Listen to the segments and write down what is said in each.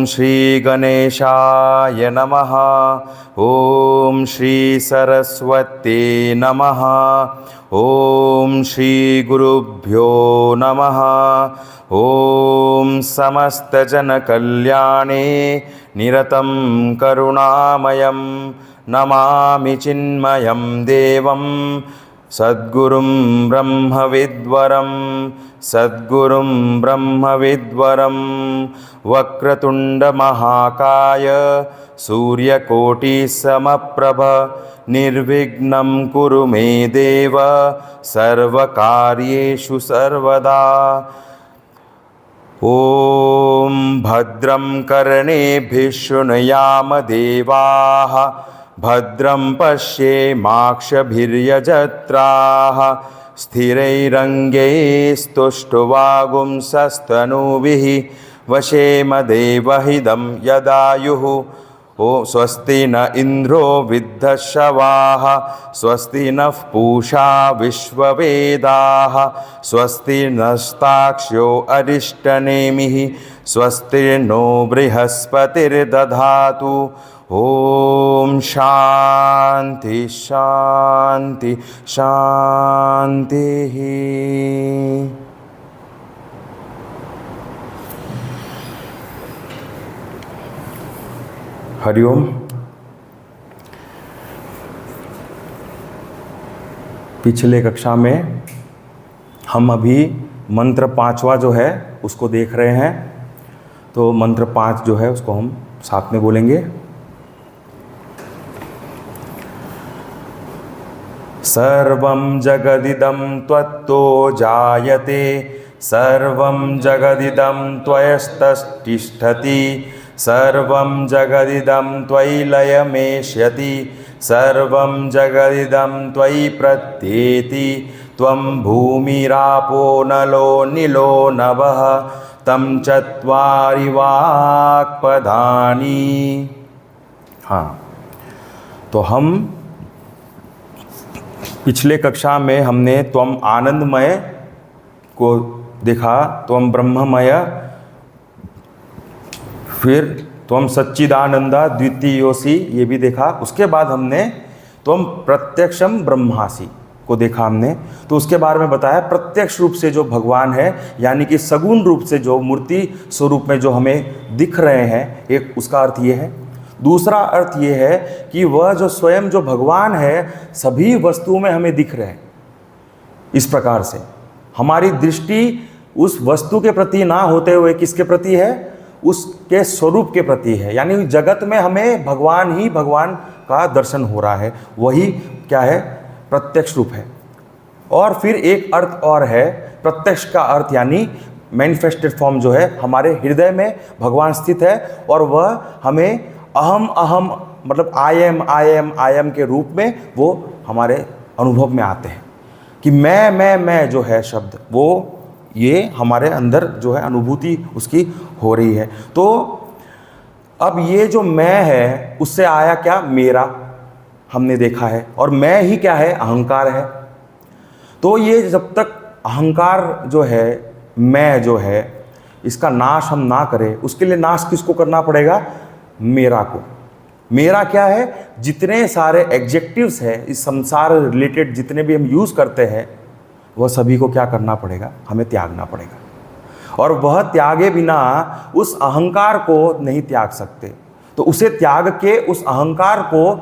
श्री गणेशाय नमः। ओम श्री सरस्वती नमः। ओम श्री गुरुभ्यो नमः। ओम समस्त जन कल्याणे निरतं करुणामयं नमामि चिन्मयं देवं सद्गुरुं ब्रह्मविद्वरं सद्गुरुं ब्रह्मविद्वरं वक्रतुंड महाकाय सूर्यकोटिसमप्रभ निर्विघ्नं कुरु मे देव सर्वकार्येषु सर्वदा। ओम भद्रं कर्णेभिः शृणुयाम देवाः भद्रं पश्येमाक्षभिर्यजत्राः स्थिरैरङ्गैस्तुष्टुवागुंसस्तनूभिः वशेम देवहिदं यदायुः। ओ स्वस्ति न इंद्रो विद्धश्रवाः स्वस्ति नः पूषा विश्ववेदाः स्वस्ति नस्ताक्ष्यो अरिष्टनेमिः स्वस्ति नो बृहस्पतिर्दधातु। ओम शांति शांति शांति। हरिओम। पिछले कक्षा में हम अभी मंत्र 5वां जो है उसको देख रहे हैं। तो मंत्र 5 जो है उसको हम साथ में बोलेंगे। सर्वं जगदिदं त्वत्तो जायते सर्वं जगदिदं त्वयस्ततिष्ठति सर्वं जगदिदं त्वयि लयमेष्यति सर्वं जगदिदं त्वयि प्रत्येति त्वं भूमिरापो नलो नीलो नभः तं चत्वारि वाक्पदानि। हाँ, तो हम पिछले कक्षा में हमने त्वम आनंदमय को देखा, त्वम ब्रह्ममय, फिर त्वम सच्चिदानंदा द्वितीयोसी ये भी देखा। उसके बाद हमने त्वम प्रत्यक्षम ब्रह्मासि को देखा हमने। तो उसके बारे में बताया प्रत्यक्ष रूप से जो भगवान है यानी कि सगुण रूप से जो मूर्ति स्वरूप में जो हमें दिख रहे हैं, एक उसका अर्थ ये है। दूसरा अर्थ ये है कि वह जो स्वयं जो भगवान है सभी वस्तुओं में हमें दिख रहे हैं। इस प्रकार से हमारी दृष्टि उस वस्तु के प्रति ना होते हुए किसके प्रति है? उसके स्वरूप के प्रति है। यानी जगत में हमें भगवान ही भगवान का दर्शन हो रहा है, वही क्या है? प्रत्यक्ष रूप है। और फिर एक अर्थ और है प्रत्यक्ष का अर्थ यानी मैनिफेस्टेड फॉर्म जो है हमारे हृदय में भगवान स्थित है और वह हमें अहम अहम मतलब आई एम के रूप में वो हमारे अनुभव में आते हैं कि मैं जो है शब्द वो ये हमारे अंदर जो है अनुभूति उसकी हो रही है। तो अब ये जो मैं है उससे आया क्या? मेरा, हमने देखा है। और मैं ही क्या है? अहंकार है। तो ये जब तक अहंकार जो है, मैं जो है, इसका नाश हम ना करें, उसके लिए नाश किसको करना पड़ेगा? मेरा को। मेरा क्या है? जितने सारे एडजेक्टिव्स हैं इस संसार रिलेटेड जितने भी हम यूज़ करते हैं वह सभी को क्या करना पड़ेगा? हमें त्यागना पड़ेगा। और वह त्यागे बिना उस अहंकार को नहीं त्याग सकते। तो उसे त्याग के उस अहंकार को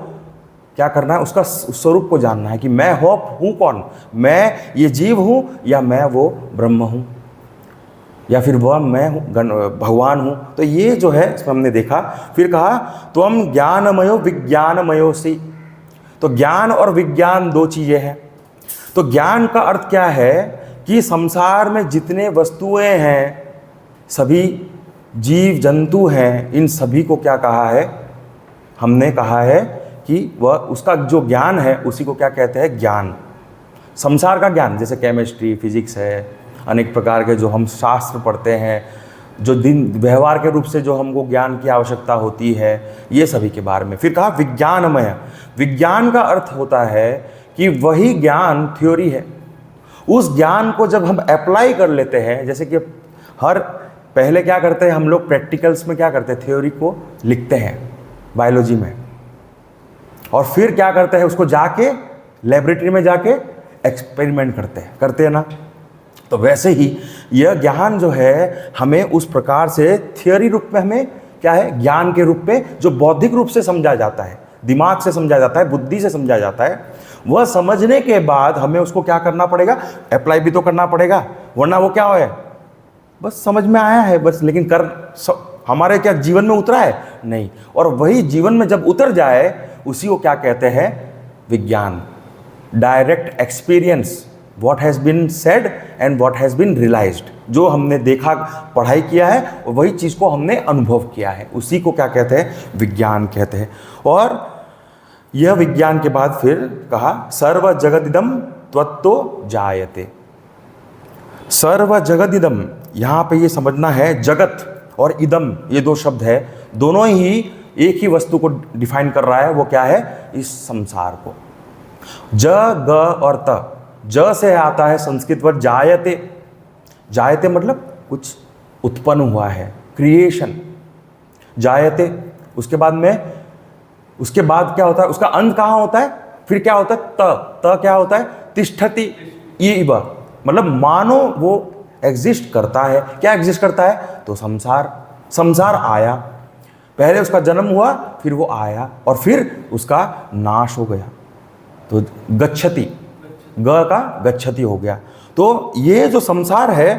क्या करना है? उसका स्वरूप को जानना है कि मैं हूँ कौन? मैं ये जीव हूँ या मैं वो ब्रह्म हूँ या फिर वह मैं हूँ भगवान हूँ। तो ये जो है इसमें हमने देखा। फिर कहा त्वम ज्ञानमयो विज्ञानमयोसि। तो ज्ञान और विज्ञान दो चीज़ें हैं। तो ज्ञान का अर्थ क्या है कि संसार में जितने वस्तुएं हैं, सभी जीव जंतु हैं, इन सभी को क्या कहा है, हमने कहा है कि वह उसका जो ज्ञान है उसी को क्या कहते हैं, ज्ञान। संसार का ज्ञान जैसे केमिस्ट्री, फिजिक्स है, अनेक प्रकार के जो हम शास्त्र पढ़ते हैं, जो दिन व्यवहार के रूप से जो हमको ज्ञान की आवश्यकता होती है, ये सभी के बारे में। फिर कहा विज्ञानमय। विज्ञान का अर्थ होता है कि वही ज्ञान थ्योरी है। उस ज्ञान को जब हम अप्लाई कर लेते हैं, जैसे कि पहले क्या करते हैं हम लोग, प्रैक्टिकल्स में क्या करते हैं, थ्योरी को लिखते हैं बायोलॉजी में, और फिर क्या करते हैं, उसको जाके लेबोरेटरी में जाके एक्सपेरिमेंट करते हैं ना। तो वैसे ही यह ज्ञान जो है हमें उस प्रकार से थियोरी रूप में, हमें क्या है, ज्ञान के रूप में, जो बौद्धिक रूप से समझा जाता है, दिमाग से समझा जाता है, बुद्धि से समझा जाता है, वह समझने के बाद हमें उसको क्या करना पड़ेगा, अप्लाई भी तो करना पड़ेगा, वरना वो क्या है, बस समझ में आया है बस, लेकिन हमारे क्या जीवन में उतरा है, नहीं। और वही जीवन में जब उतर जाए उसी को क्या कहते हैं, विज्ञान। Direct experience, what has been said and what has been realised, जो हमने देखा, पढ़ाई किया है, वही चीज़ को हमने अनुभव किया है, उसी को क्या कहते हैं, विज्ञान कहते हैं। और यह विज्ञान के बाद फिर कहा सर्व जगदिदम त्वत्तो जायते। सर्व जगदिदम, यहाँ पे ये समझना है, जगत और इदम ये दो शब्द है, दोनों ही एक ही वस्तु को डिफाइन कर रहा है। वो क्या है, इस संसार को। ज, ग और त, ज से आता है संस्कृत वर्ड जायते। जायते मतलब कुछ उत्पन्न हुआ है, क्रिएशन, जायते। उसके बाद क्या होता है, उसका अंत कहाँ होता है, फिर क्या होता है, त क्या होता है, तिष्ठति इव, मतलब मानो वो एग्जिस्ट करता है। क्या एग्जिस्ट करता है, तो संसार आया, पहले उसका जन्म हुआ, फिर वो आया, और फिर उसका नाश हो गया, तो गच्छति, ग का गच्छति हो गया। तो ये जो संसार है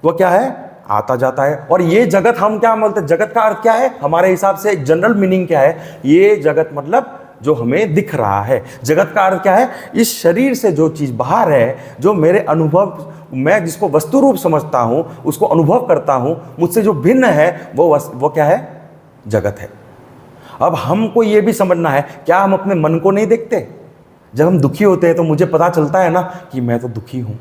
वो क्या है, आता जाता है। और ये जगत हम क्या बोलते हैं, जगत का अर्थ क्या है, हमारे हिसाब से जनरल मीनिंग क्या है, ये जगत मतलब जो हमें दिख रहा है। जगत का अर्थ क्या है, इस शरीर से जो चीज़ बाहर है, जो मेरे अनुभव, मैं जिसको वस्तु रूप समझता हूँ, उसको अनुभव करता हूँ, मुझसे जो भिन्न है वो क्या है, जगत है। अब हमको ये भी समझना है, क्या हम अपने मन को नहीं देखते? जब हम दुखी होते हैं तो मुझे पता चलता है ना कि मैं तो दुखी हूँ।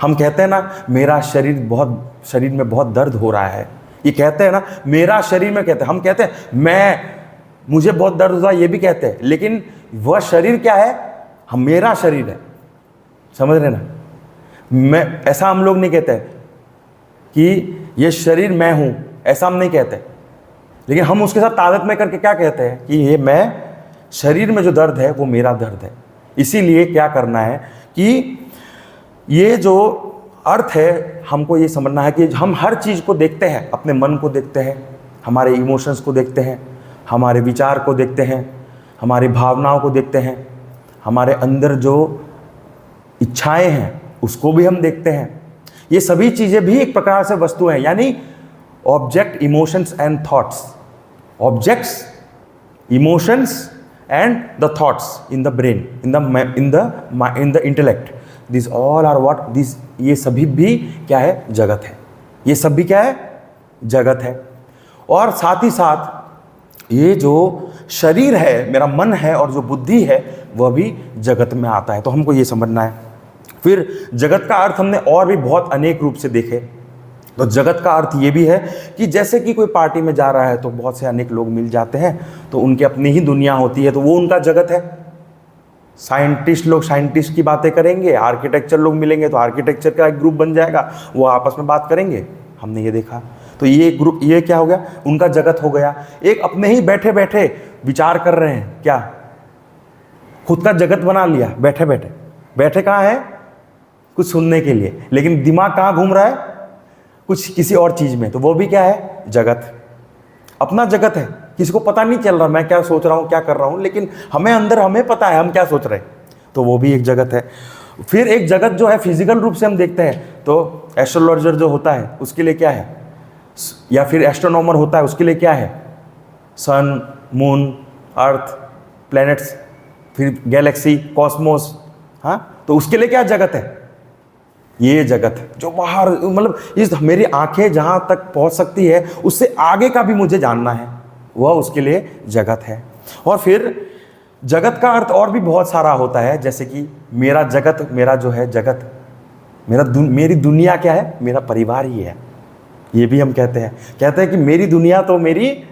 हम कहते हैं ना, मेरा शरीर में बहुत दर्द हो रहा है, ये कहते हैं ना, मेरा शरीर में कहते हैं, हम कहते हैं मुझे बहुत दर्द होता है, ये भी कहते हैं, लेकिन वह शरीर क्या है, मेरा शरीर है, समझ रहे ना। मैं, ऐसा हम लोग नहीं कहते कि ये शरीर मैं हूँ, ऐसा हम नहीं कहते, लेकिन हम उसके साथ तादाद में करके क्या कहते हैं कि ये मैं, शरीर में जो दर्द है वो मेरा दर्द है। इसीलिए क्या करना है कि ये जो अर्थ है, हमको ये समझना है कि हम हर चीज़ को देखते हैं, अपने मन को देखते हैं, हमारे इमोशंस को देखते हैं, हमारे विचार को देखते हैं, हमारी भावनाओं को देखते हैं, हमारे अंदर जो इच्छाएं हैं उसको भी हम देखते हैं। ये सभी चीज़ें भी एक प्रकार से वस्तु हैं, यानी object, emotions and thoughts. Objects, emotions and the thoughts in the brain, in the intellect, these all are what, these, ये सभी भी क्या है, जगत है। ये सब भी क्या है, जगत है। और साथ ही साथ ये जो शरीर है, मेरा मन है, और जो बुद्धि है, वह भी जगत में आता है। तो हमको ये समझना है। फिर जगत का अर्थ हमने और भी बहुत अनेक रूप से देखे। तो जगत का अर्थ ये भी है कि जैसे कि कोई पार्टी में जा रहा है तो बहुत से अनेक लोग मिल जाते हैं, तो उनकी अपनी ही दुनिया होती है, तो वो उनका जगत है। साइंटिस्ट लोग साइंटिस्ट की बातें करेंगे, आर्किटेक्चर लोग मिलेंगे तो आर्किटेक्चर का एक ग्रुप बन जाएगा, वो आपस में बात करेंगे, हमने ये देखा। तो ये ग्रुप, ये क्या हो गया, उनका जगत हो गया। एक अपने ही बैठे बैठे विचार कर रहे हैं, क्या खुद का जगत बना लिया, बैठे कहाँ है, कुछ सुनने के लिए, लेकिन दिमाग कहाँ घूम रहा है, कुछ किसी और चीज़ में, तो वो भी क्या है, जगत, अपना जगत है। किसी को पता नहीं चल रहा मैं क्या सोच रहा हूँ, क्या कर रहा हूँ, लेकिन हमें पता है हम क्या सोच रहे हैं, तो वो भी एक जगत है। फिर एक जगत जो है फिजिकल रूप से हम देखते हैं, तो एस्ट्रोलॉजर जो होता है उसके लिए क्या है, या फिर एस्ट्रोनॉमर होता है उसके लिए क्या है, सन, मून, अर्थ, प्लैनेट्स, फिर गैलेक्सी, कॉस्मोस, हाँ, तो उसके लिए क्या जगत है? ये जगत है जो बाहर, मतलब इस मेरी आंखें जहाँ तक पहुँच सकती है उससे आगे का भी मुझे जानना है, वह उसके लिए जगत है। और फिर जगत का अर्थ और भी बहुत सारा होता है, जैसे कि मेरा जगत, मेरा जो है जगत, मेरी दुनिया क्या है? मेरा परिवार ही है। ये भी हम कहते हैं कि मेरी दुनिया तो मेरी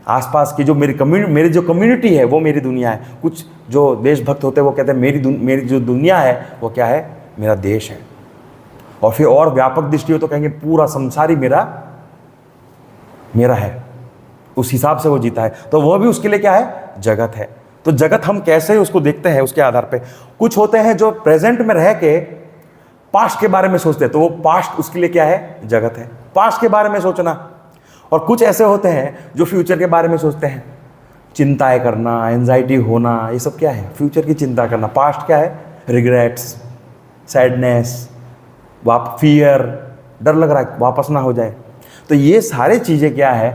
आसपास की जो मेरी जो कम्युनिटी है वो मेरी दुनिया है। कुछ जो देशभक्त होते हैं वो कहते हैं मेरी जो दुनिया है वो क्या है? मेरा देश है। और फिर और व्यापक दृष्टि हो तो कहेंगे पूरा संसार ही मेरा है। उस हिसाब से वो जीता है, तो वह भी उसके लिए क्या है? जगत है। तो जगत हम कैसे उसको देखते हैं उसके आधार पे। कुछ होते हैं जो प्रेजेंट में रह के पास्ट के बारे में सोचते हैं, तो वो पास्ट उसके लिए क्या है? जगत है, पास्ट के बारे में सोचना। और कुछ ऐसे होते हैं जो फ्यूचर के बारे में सोचते हैं, चिंताएं करना, एंजाइटी होना, ये सब क्या है? फ्यूचर की चिंता करना। पास्ट क्या है? रिग्रेट्स, सैडनेस, फियर, डर लग रहा है वापस ना हो जाए। तो ये सारे चीज़ें क्या है?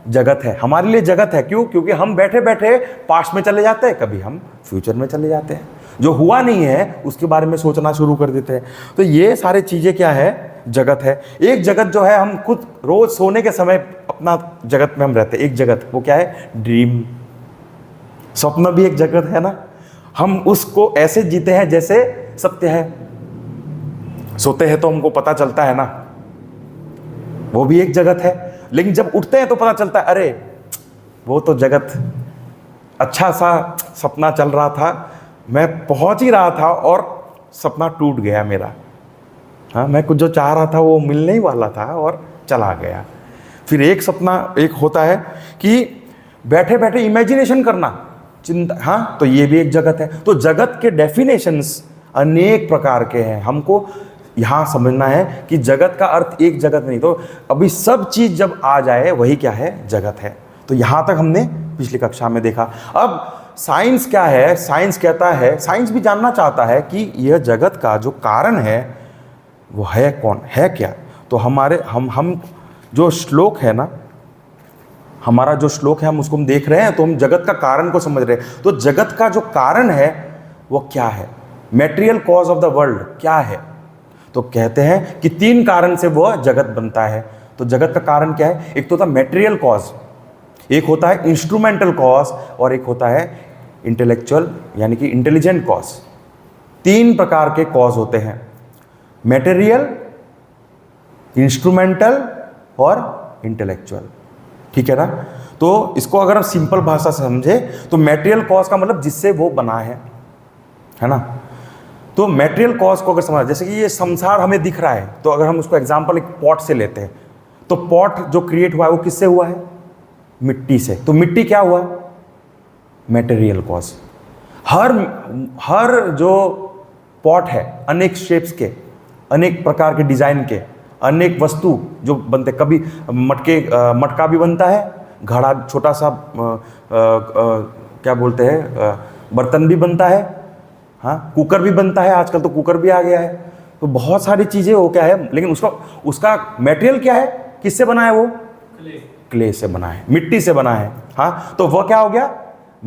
जगत है, हमारे लिए जगत है। क्यों? क्योंकि हम बैठे बैठे पास्ट में चले जाते हैं, कभी हम फ्यूचर में चले जाते हैं, जो हुआ नहीं है उसके बारे में सोचना शुरू कर देते हैं। तो ये सारे चीज़ें क्या है? जगत है। एक जगत जो है, हम खुद रोज सोने के समय अपना जगत में हम रहते हैं। एक जगत वो क्या है? ड्रीम, स्वप्न भी एक जगत है ना। हम उसको ऐसे जीते हैं जैसे सत्य है। सोते हैं तो हमको पता चलता है ना, वो भी एक जगत है। लेकिन जब उठते हैं तो पता चलता है अरे वो तो जगत, अच्छा सा सपना चल रहा था, मैं पहुंच ही रहा था और सपना टूट गया मेरा। हाँ, मैं कुछ जो चाह रहा था वो मिलने ही वाला था और चला गया। फिर एक सपना एक होता है कि बैठे बैठे इमेजिनेशन करना, चिंता, हाँ, तो ये भी एक जगत है। तो जगत के डेफिनेशंस अनेक प्रकार के हैं। हमको यहाँ समझना है कि जगत का अर्थ एक जगत नहीं। तो अभी सब चीज़ जब आ जाए वही क्या है? जगत है। तो यहाँ तक हमने पिछली कक्षा में देखा। अब साइंस क्या है? साइंस कहता है, साइंस भी जानना चाहता है कि यह जगत का जो कारण है वो है कौन, है क्या। तो हम जो श्लोक है ना, हमारा जो श्लोक है हम उसको हम देख रहे हैं, तो हम जगत का कारण को समझ रहे हैं। तो जगत का जो कारण है वो क्या है? Material cause of the world क्या है? तो कहते हैं कि 3 कारण से वह जगत बनता है। तो जगत का कारण क्या है? एक तो होता है मेटेरियल कॉज, एक होता है इंस्ट्रूमेंटल कॉज, और एक होता है इंटेलेक्चुअल यानी कि इंटेलिजेंट कॉज। 3 प्रकार के कॉज होते हैं, मेटेरियल, इंस्ट्रूमेंटल और इंटेलेक्चुअल। ठीक है ना। तो इसको अगर हम सिंपल भाषा से समझे तो मेटेरियल कॉज का मतलब जिससे वो बना है ना। तो मेटेरियल कॉज को अगर समझ, जैसे कि ये संसार हमें दिख रहा है, तो अगर हम उसको एग्जांपल एक पॉट से लेते हैं, तो पॉट जो क्रिएट हुआ है वो किससे हुआ है? मिट्टी से। तो मिट्टी क्या हुआ? Material cause. हर जो पॉट है अनेक शेप्स के, अनेक प्रकार के डिजाइन के, अनेक वस्तु जो बनते, कभी मटका भी बनता है, घड़ा, छोटा सा क्या बोलते हैं, बर्तन भी बनता है, हाँ, कुकर भी बनता है, आजकल तो कुकर भी आ गया है। तो बहुत सारी चीज़ें वो क्या है, लेकिन उसका मटेरियल क्या है? किससे बना है वो? क्ले से बना है, मिट्टी से बना है। हाँ, तो वह क्या हो गया?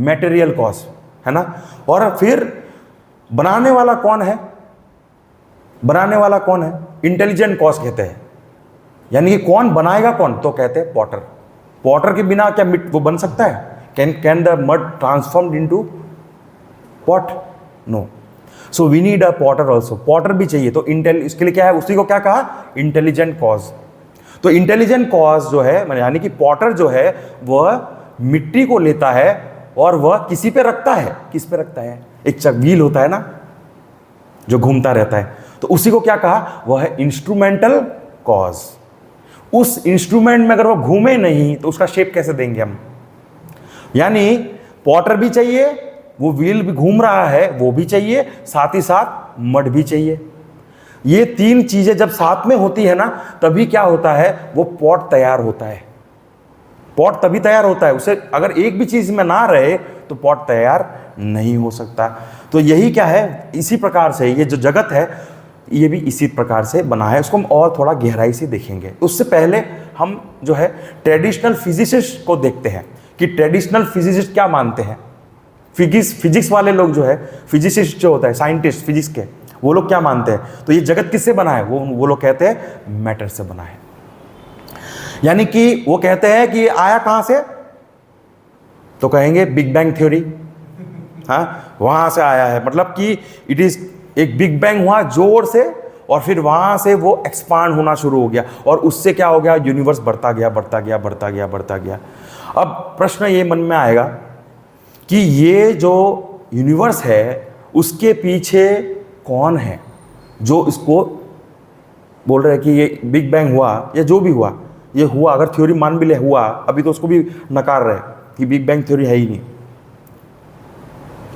मटेरियल कॉज, है ना। और फिर बनाने वाला कौन है? बनाने वाला कौन है? इंटेलिजेंट कॉज कहते हैं। यानी कि कौन बनाएगा कौन? तो कहते हैं पॉटर। पॉटर के बिना क्या वो बन सकता है? Can the mud transformed into pot? No. So we need a potter also. Potter भी चाहिए। तो इसके लिए क्या है? उसी को क्या कहा? Intelligent cause. तो इंटेलिजेंट कॉज जो है, यानी कि पॉटर जो है वह मिट्टी को लेता है और वह किसी पे रखता है। किस पे रखता है? एक व्हील होता है ना जो घूमता रहता है, तो उसी को क्या कहा? वह है इंस्ट्रूमेंटल कॉज। उस इंस्ट्रूमेंट में अगर वो घूमे नहीं तो उसका शेप कैसे देंगे हम? यानी पॉटर भी चाहिए, वो व्हील भी घूम रहा है वो भी चाहिए, साथ ही साथ मड भी चाहिए। ये 3 चीजें जब साथ में होती है ना, तभी क्या होता है? वो पॉट तैयार होता है। पॉट तभी तैयार होता है, उसे अगर एक भी चीज में ना रहे तो पॉट तैयार नहीं हो सकता। तो यही क्या है, इसी प्रकार से ये जो जगत है ये भी इसी प्रकार से बना है। उसको हम और थोड़ा गहराई से देखेंगे। उससे पहले हम जो है ट्रेडिशनल फिजिसिस्ट को देखते हैं कि ट्रेडिशनल फिजिसिस्ट क्या मानते हैं। फिजिक्स वाले लोग जो है, फिजिसिस्ट जो होता है, साइंटिस्ट फिजिक्स के, वो लोग क्या मानते हैं? तो ये जगत किससे बना है? वो लोग कहते हैं मैटर से बना है। यानी कि वो कहते हैं कि आया कहां से? तो कहेंगे बिग बैंग थ्योरी, हाँ वहां से आया है। मतलब कि इट इज एक बिग बैंग हुआ जोर से, और फिर वहां से वो एक्सपांड होना शुरू हो गया, और उससे क्या हो गया? यूनिवर्स बढ़ता गया बढ़ता गया बढ़ता गया बढ़ता गया। अब प्रश्न ये मन में आएगा कि ये जो यूनिवर्स है उसके पीछे कौन है जो इसको बोल रहे हैं कि ये बिग बैंग हुआ या जो भी हुआ, ये हुआ, अगर थ्योरी मान भी ले हुआ, अभी तो उसको भी नकार रहे कि बिग बैंग थ्योरी है ही नहीं।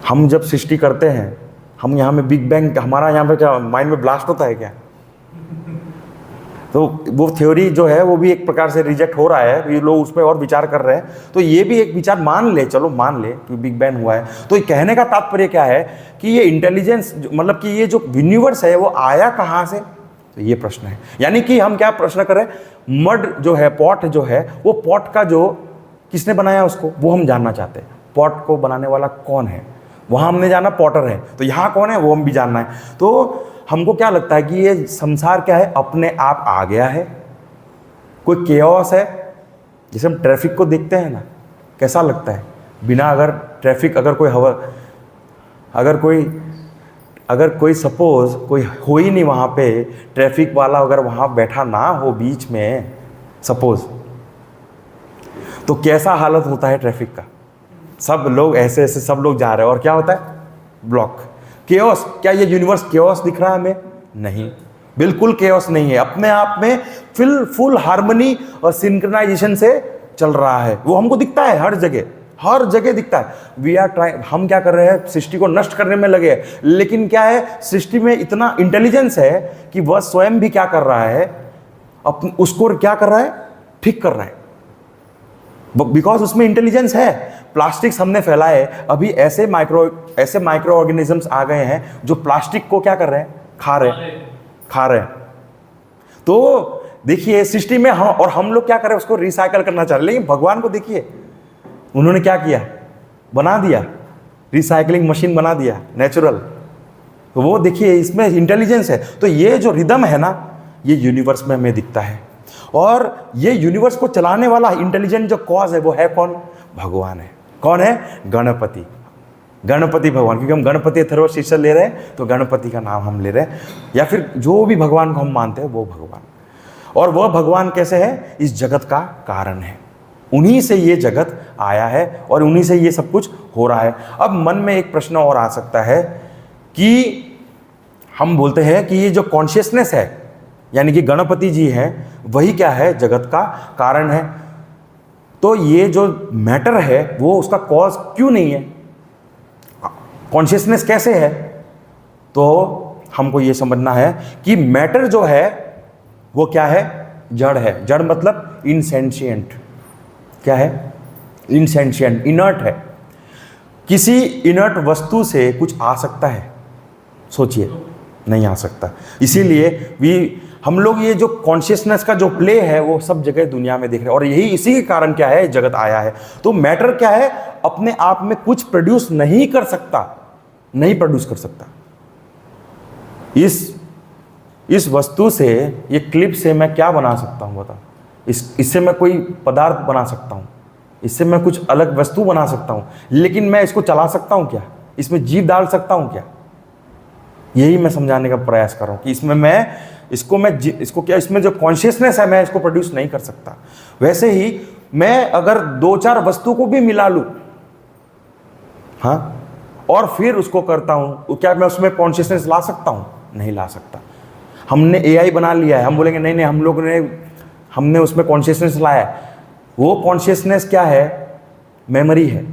हम जब सृष्टि करते हैं, हम यहाँ में बिग बैंग, हमारा यहाँ पे क्या माइंड में ब्लास्ट होता है क्या? तो वो थ्योरी जो है वो भी एक प्रकार से रिजेक्ट हो रहा है, ये लोग उस पर और विचार कर रहे हैं। तो ये भी एक विचार मान ले, चलो मान ले कि बिग बैंग हुआ है। तो ये कहने का तात्पर्य क्या है कि ये इंटेलिजेंस, मतलब कि ये जो यूनिवर्स है वो आया कहाँ से? तो ये प्रश्न है। यानी कि हम क्या प्रश्न करें? मड जो है, पॉट जो है, वो पॉट का जो किसने बनाया उसको, वो हम जानना चाहते हैं। पॉट को बनाने वाला कौन है? वहाँ हमने जाना पॉटर है, तो यहाँ कौन है वो हम भी जानना है। तो हमको क्या लगता है कि ये संसार क्या है? अपने आप आ गया है, कोई केओस है। जैसे हम ट्रैफिक को देखते हैं ना, कैसा लगता है? बिना अगर ट्रैफिक, अगर कोई सपोज कोई हो ही नहीं वहाँ पे, ट्रैफिक वाला अगर वहाँ बैठा ना हो बीच में सपोज, तो कैसा हालत होता है ट्रैफिक का? सब लोग ऐसे ऐसे सब लोग जा रहे हैं और क्या होता है? Block, chaos. क्या ये यूनिवर्स केओस दिख रहा है हमें? नहीं, बिल्कुल केओस नहीं है। अपने आप में फुल हार्मनी और सिंक्रोनाइजेशन से चल रहा है। वो हमको दिखता है हर जगह दिखता है। वी आर ट्राइंग, हम क्या कर रहे हैं? सृष्टि को नष्ट करने में लगे हैं। लेकिन क्या है, सृष्टि में इतना इंटेलिजेंस है कि वह स्वयं भी क्या कर रहा है? उसको क्या कर रहा है? ठीक कर रहा है, बिकॉज उसमें इंटेलिजेंस है। प्लास्टिक्स हमने फैलाए, अभी ऐसे माइक्रो ऑर्गेनिजम्स आ गए हैं जो प्लास्टिक को क्या कर रहे हैं? खा रहे हैं। तो देखिए सृष्टि में हम लोग क्या कर रहे हैं? उसको रिसाइकल करना चाह रहे हैं। लेकिन भगवान को देखिए, उन्होंने क्या किया? बना दिया, रिसाइकलिंग मशीन बना दिया, नेचुरल। तो वो देखिए इसमें इंटेलिजेंस है। तो ये जो रिदम है ना, ये यूनिवर्स में हमें दिखता है। और ये यूनिवर्स को चलाने वाला इंटेलिजेंट जो कॉज है वो है कौन? भगवान है। कौन है? गणपति भगवान। क्योंकि हम गणपति अथर्वशीर्ष ले रहे हैं, तो गणपति का नाम हम ले रहे हैं, या फिर जो भी भगवान को हम मानते हैं वो भगवान। और वह भगवान कैसे है? इस जगत का कारण है। उन्हीं से ये जगत आया है और उन्हीं से ये सब कुछ हो रहा है। अब मन में एक प्रश्न और आ सकता है कि हम बोलते हैं कि ये जो कॉन्शियसनेस है, यानी कि गणपति जी हैं, वही क्या है? जगत का कारण है। तो ये जो मैटर है वो उसका कॉज क्यों नहीं है? कॉन्शियसनेस कैसे है? तो हमको ये समझना है कि मैटर जो है वो क्या है? जड़ है। जड़ मतलब इनसेंशिएंट। क्या है? इनसेंशिएंट, इनर्ट है। किसी इनर्ट वस्तु से कुछ आ सकता है? सोचिए, नहीं आ सकता। इसीलिए हम लोग ये जो कॉन्शियसनेस का जो प्ले है वो सब जगह दुनिया में देख रहे हैं, और यही इसी के कारण क्या है? जगत आया है। तो मैटर क्या है? अपने आप में कुछ प्रोड्यूस नहीं कर सकता। इस वस्तु से, ये क्लिप से मैं क्या बना सकता हूं? बता। इससे मैं कोई पदार्थ बना सकता हूं, इससे मैं कुछ अलग वस्तु बना सकता हूं, लेकिन मैं इसको चला सकता हूं क्या? इसमें जीव डाल सकता हूं क्या? यही मैं समझाने का प्रयास कर रहा हूं कि इसमें जो कॉन्शियसनेस है, मैं इसको प्रोड्यूस नहीं कर सकता। वैसे ही मैं अगर 2-4 वस्तु को भी मिला लूं, हाँ, और फिर उसको करता हूं, तो क्या मैं उसमें कॉन्शियसनेस ला सकता हूं? नहीं ला सकता। हमने एआई बना लिया है, हम बोलेंगे नहीं, हमने उसमें कॉन्शियसनेस लाया है। वो कॉन्शियसनेस क्या है? मेमोरी है।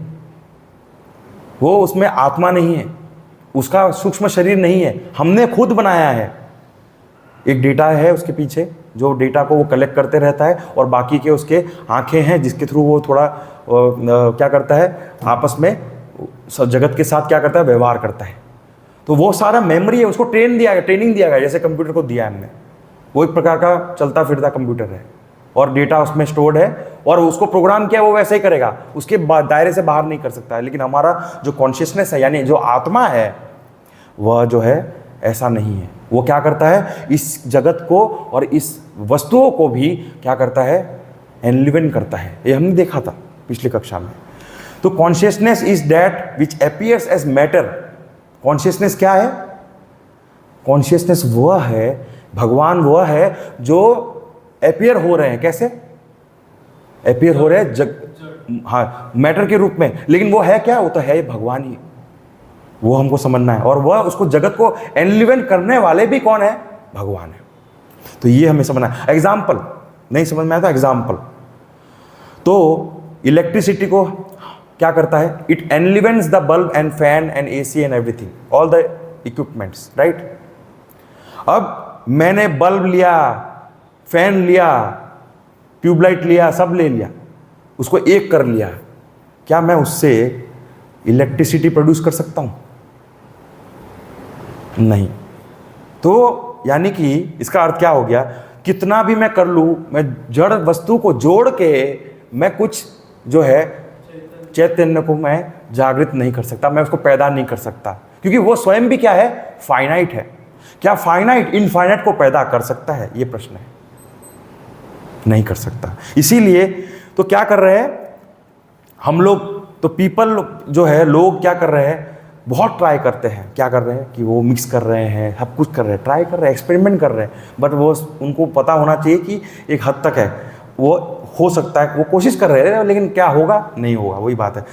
वो उसमें आत्मा नहीं है, उसका सूक्ष्म शरीर नहीं है, हमने खुद बनाया है। एक डेटा है उसके पीछे, जो डेटा को वो कलेक्ट करते रहता है, और बाकी के उसके आंखें हैं जिसके थ्रू वो थोड़ा क्या करता है? आपस में जगत के साथ क्या करता है? व्यवहार करता है। तो वो सारा मेमोरी है, उसको ट्रेनिंग दिया गया, जैसे कंप्यूटर को दिया है हमने। वो एक प्रकार का चलता फिरता कंप्यूटर है, और डेटा उसमें स्टोर्ड है, और उसको प्रोग्राम किया वो वैसे ही करेगा, उसके दायरे से बाहर नहीं कर सकता है। लेकिन हमारा जो कॉन्शियसनेस है यानी जो आत्मा है वह जो है ऐसा नहीं है। वो क्या करता है, इस जगत को और इस वस्तुओं को भी क्या करता है, एनलिवेंट करता है। ये हमने देखा था पिछली कक्षा में। तो consciousness is that which appears as matter. Consciousness क्या है, कॉन्शियसनेस वह है, भगवान वह है जो अपीयर हो रहे हैं। कैसे अपीयर हो रहे हैं, हाँ, मैटर के रूप में। लेकिन वो है क्या, वो तो है भगवान ही, वो हमको समझना है। और वह उसको जगत को एनलिवेंट करने वाले भी कौन है, भगवान है। तो ये हमें समझना है। एग्जाम्पल नहीं समझ में आया तो एग्जाम्पल, तो इलेक्ट्रिसिटी को क्या करता है, it enlivens the bulb and fan and AC and everything, all the equipments, right. अब मैंने बल्ब लिया, फैन लिया, ट्यूबलाइट लिया, सब ले लिया, उसको एक कर लिया, क्या मैं उससे इलेक्ट्रिसिटी प्रोड्यूस कर सकता हूं? नहीं। तो यानी कि इसका अर्थ क्या हो गया, कितना भी मैं कर लूं, मैं जड़ वस्तु को जोड़ के मैं कुछ जो है चैतन्य को मैं जागृत नहीं कर सकता, मैं उसको पैदा नहीं कर सकता, क्योंकि वो स्वयं भी क्या है, फाइनाइट है। क्या फाइनाइट इनफाइनाइट को पैदा कर सकता है, ये प्रश्न है, नहीं कर सकता। इसीलिए तो क्या कर रहे हैं हम लोग, तो पीपल जो है, लोग क्या कर रहे हैं, बहुत ट्राई करते हैं, क्या कर रहे हैं कि वो मिक्स कर रहे हैं, सब कुछ कर रहे हैं, ट्राई कर रहे हैं, एक्सपेरिमेंट कर रहे हैं, बट वो उनको पता होना चाहिए कि एक हद तक है, वो हो सकता है, वो कोशिश कर रहे हैं, लेकिन क्या होगा, नहीं होगा, वही बात है।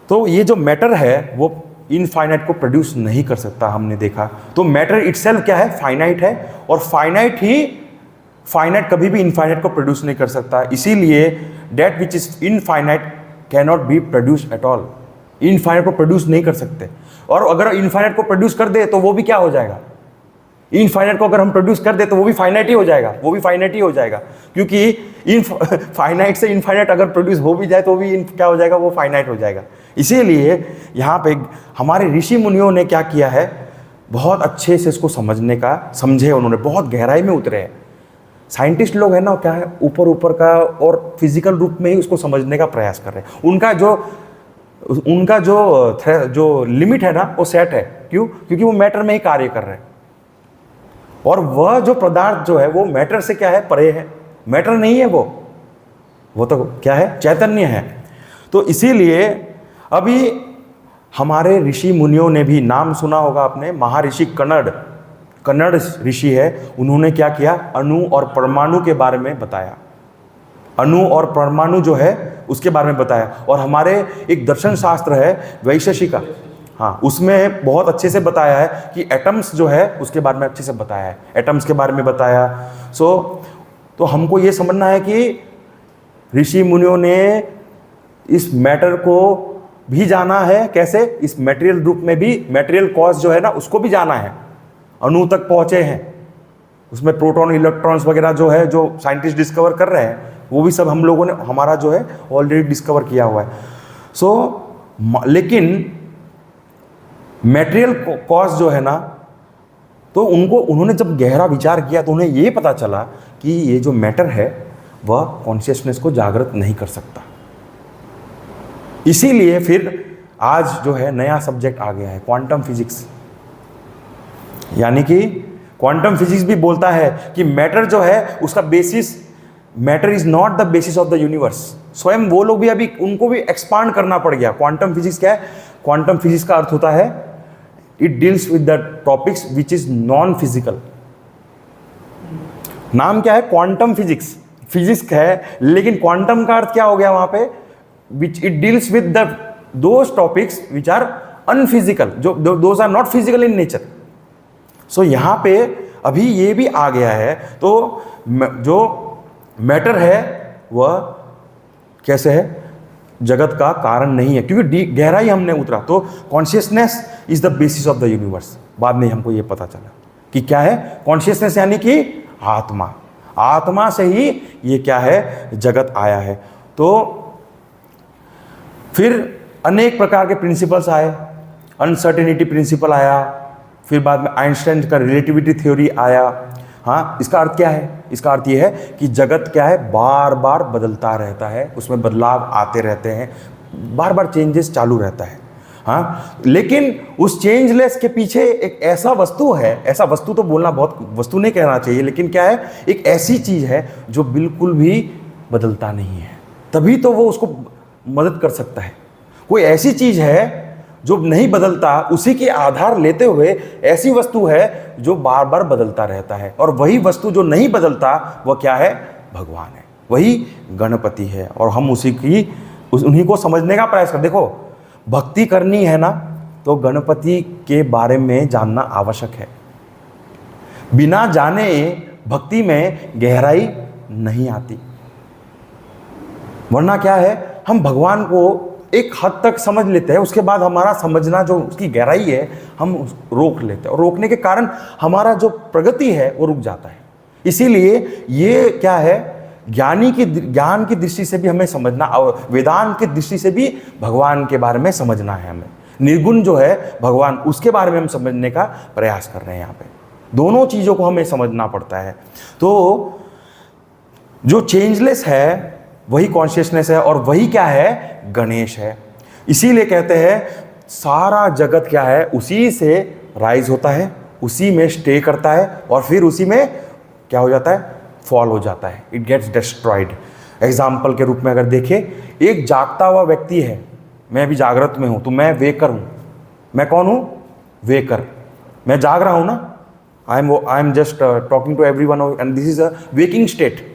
तो ये जो मैटर है वो इनफाइनाइट को प्रोड्यूस नहीं कर सकता, हमने देखा। तो मैटर इटसेल्फ क्या है, फाइनाइट है, और फाइनाइट कभी भी इनफाइनाइट को प्रोड्यूस नहीं कर सकता। इसीलिए that which is infinite cannot be produce at all. Infinite को प्रोड्यूस नहीं कर सकते, और अगर इनफाइनाइट को प्रोड्यूस कर दे तो वो भी क्या हो जाएगा, इनफाइनाइट को अगर हम प्रोड्यूस कर दे तो वो भी फाइनाइट ही हो जाएगा, वो भी फाइनाइट ही हो जाएगा, क्योंकि फाइनाइट से इनफाइनाइट अगर प्रोड्यूस हो भी जाए तो भी क्या हो जाएगा, वो फाइनाइट हो जाएगा। इसीलिए यहाँ पे हमारे ऋषि मुनियों ने क्या किया है, बहुत अच्छे से इसको समझे, उन्होंने बहुत गहराई में उतरे हैं। साइंटिस्ट लोग हैं ना, क्या है, ऊपर ऊपर का और फिजिकल रूप में ही उसको समझने का प्रयास कर रहे हैं। उनका जो लिमिट है ना, वो सेट है। क्यों? क्योंकि वो मैटर में ही कार्य कर रहे हैं, और वह जो पदार्थ जो है वो मैटर से क्या है, परे है, मैटर नहीं है वो तो क्या है, चैतन्य है। तो इसीलिए अभी हमारे ऋषि मुनियों ने भी, नाम सुना होगा आपने, महर्षि कन्नड़ ऋषि है, उन्होंने क्या किया, अणु और परमाणु के बारे में बताया, अणु और परमाणु जो है उसके बारे में बताया। और हमारे एक दर्शन शास्त्र है वैशेषिका, हाँ, उसमें बहुत अच्छे से बताया है कि एटम्स जो है उसके बारे में अच्छे से बताया है, एटम्स के बारे में बताया। तो हमको ये समझना है कि ऋषि मुनियों ने इस मैटर को भी जाना है, कैसे, इस मटेरियल रूप में भी, मटेरियल कॉज जो है ना उसको भी जाना है, अणु तक पहुंचे हैं, उसमें प्रोटॉन इलेक्ट्रॉन्स वगैरह जो है, जो साइंटिस्ट डिस्कवर कर रहे हैं, वो भी सब हम लोगों ने, हमारा जो है ऑलरेडी डिस्कवर किया हुआ है। लेकिन मटेरियल कॉज जो है ना, तो उन्होंने जब गहरा विचार किया तो उन्हें ये पता चला कि ये जो मैटर है वह कॉन्शियसनेस को जागृत नहीं कर सकता। इसीलिए फिर आज जो है नया सब्जेक्ट आ गया है, क्वांटम फिजिक्स। यानी कि क्वांटम फिजिक्स भी बोलता है कि मैटर जो है उसका basis, matter is not the basis of the universe. स्वयं वो लोग भी अभी, उनको भी एक्सपांड करना पड़ गया। क्वांटम फिजिक्स क्या है, क्वांटम फिजिक्स का अर्थ होता है it deals with the topics which is non physical. नाम क्या है, क्वांटम फिजिक्स, फिजिक्स है, लेकिन क्वांटम का अर्थ क्या हो गया वहां पे, which it deals with the those topics which are unphysical, जो those are not physical in nature. So यहां पे अभी ये भी आ गया है। तो जो मैटर है वह कैसे है, जगत का कारण नहीं है, क्योंकि गहराई हमने उतरा। तो consciousness is the basis of the universe. बाद में हमको ये पता चला कि क्या है कॉन्शियसनेस, यानी कि आत्मा, आत्मा से ही ये क्या है, जगत आया है। तो फिर अनेक प्रकार के प्रिंसिपल्स आए, अनसर्टेनिटी प्रिंसिपल आया, फिर बाद में आइंस्टाइन का रिलेटिविटी थ्योरी आया। हाँ, इसका अर्थ क्या है? इसका अर्थ ये है कि जगत क्या है, बार बार बदलता रहता है, उसमें बदलाव आते रहते हैं, बार बार चेंजेस चालू रहता है। हाँ, लेकिन उस चेंजलेस के पीछे एक ऐसा वस्तु है, ऐसा वस्तु तो बोलना बहुत वस्तु नहीं कहना चाहिए, लेकिन क्या है, एक ऐसी चीज है जो बिल्कुल भी बदलता नहीं है, तभी तो वो उसको मदद कर सकता है। कोई ऐसी चीज है जो नहीं बदलता, उसी के आधार लेते हुए ऐसी वस्तु है जो बार बार बदलता रहता है, और वही वस्तु जो नहीं बदलता वह क्या है? भगवान है, वही गणपति है। और हम उन्हीं को समझने का प्रयास कर। देखो, भक्ति करनी है ना, तो गणपति के बारे में जानना आवश्यक है। बिना जाने भक्ति में गहराई नहीं आती, वरना क्या है, हम भगवान को एक हद तक समझ लेते हैं, उसके बाद हमारा समझना जो उसकी गहराई है हम रोक लेते हैं, और रोकने के कारण हमारा जो प्रगति है वो रुक जाता है। इसीलिए ये क्या है, ज्ञान की दृष्टि से भी हमें समझना, और वेदांत की दृष्टि से भी भगवान के बारे में समझना है हमें। निर्गुण जो है भगवान, उसके बारे में हम समझने का प्रयास कर रहे हैं। यहाँ पे दोनों चीज़ों को हमें समझना पड़ता है। तो जो चेंजलेस है वही कॉन्शियसनेस है, और वही क्या है? गणेश है। इसीलिए कहते हैं सारा जगत क्या है, उसी से राइज होता है, उसी में स्टे करता है, और फिर उसी में क्या हो जाता है? फॉल हो जाता है, इट गेट्स डिस्ट्रॉयड। एग्जाम्पल के रूप में अगर देखें, एक जागता हुआ व्यक्ति है, मैं अभी जागृत में हूं, तो मैं वेकर हूं। मैं कौन हूं? वेकर। मैं जाग रहा हूं ना, I am just talking to everyone, and this is a waking state.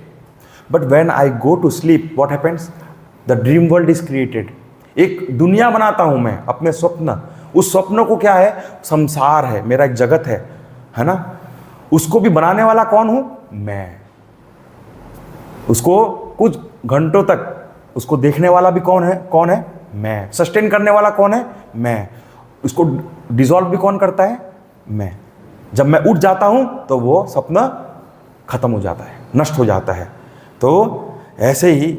But when I go to sleep, what happens? The dream world is created. एक दुनिया बनाता हूं मैं, अपने स्वप्न। उस स्वप्न को क्या है? संसार है, मेरा एक जगत है ना। उसको भी बनाने वाला कौन हूं? मैं। उसको कुछ घंटों तक उसको देखने वाला भी कौन है? मैं। सस्टेन करने वाला कौन है? मैं। उसको डिसॉल्व भी कौन करता है? मैं। जब मैं उठ जाता हूं तो वो सपना खत्म हो जाता है, नष्ट हो जाता है। तो ऐसे ही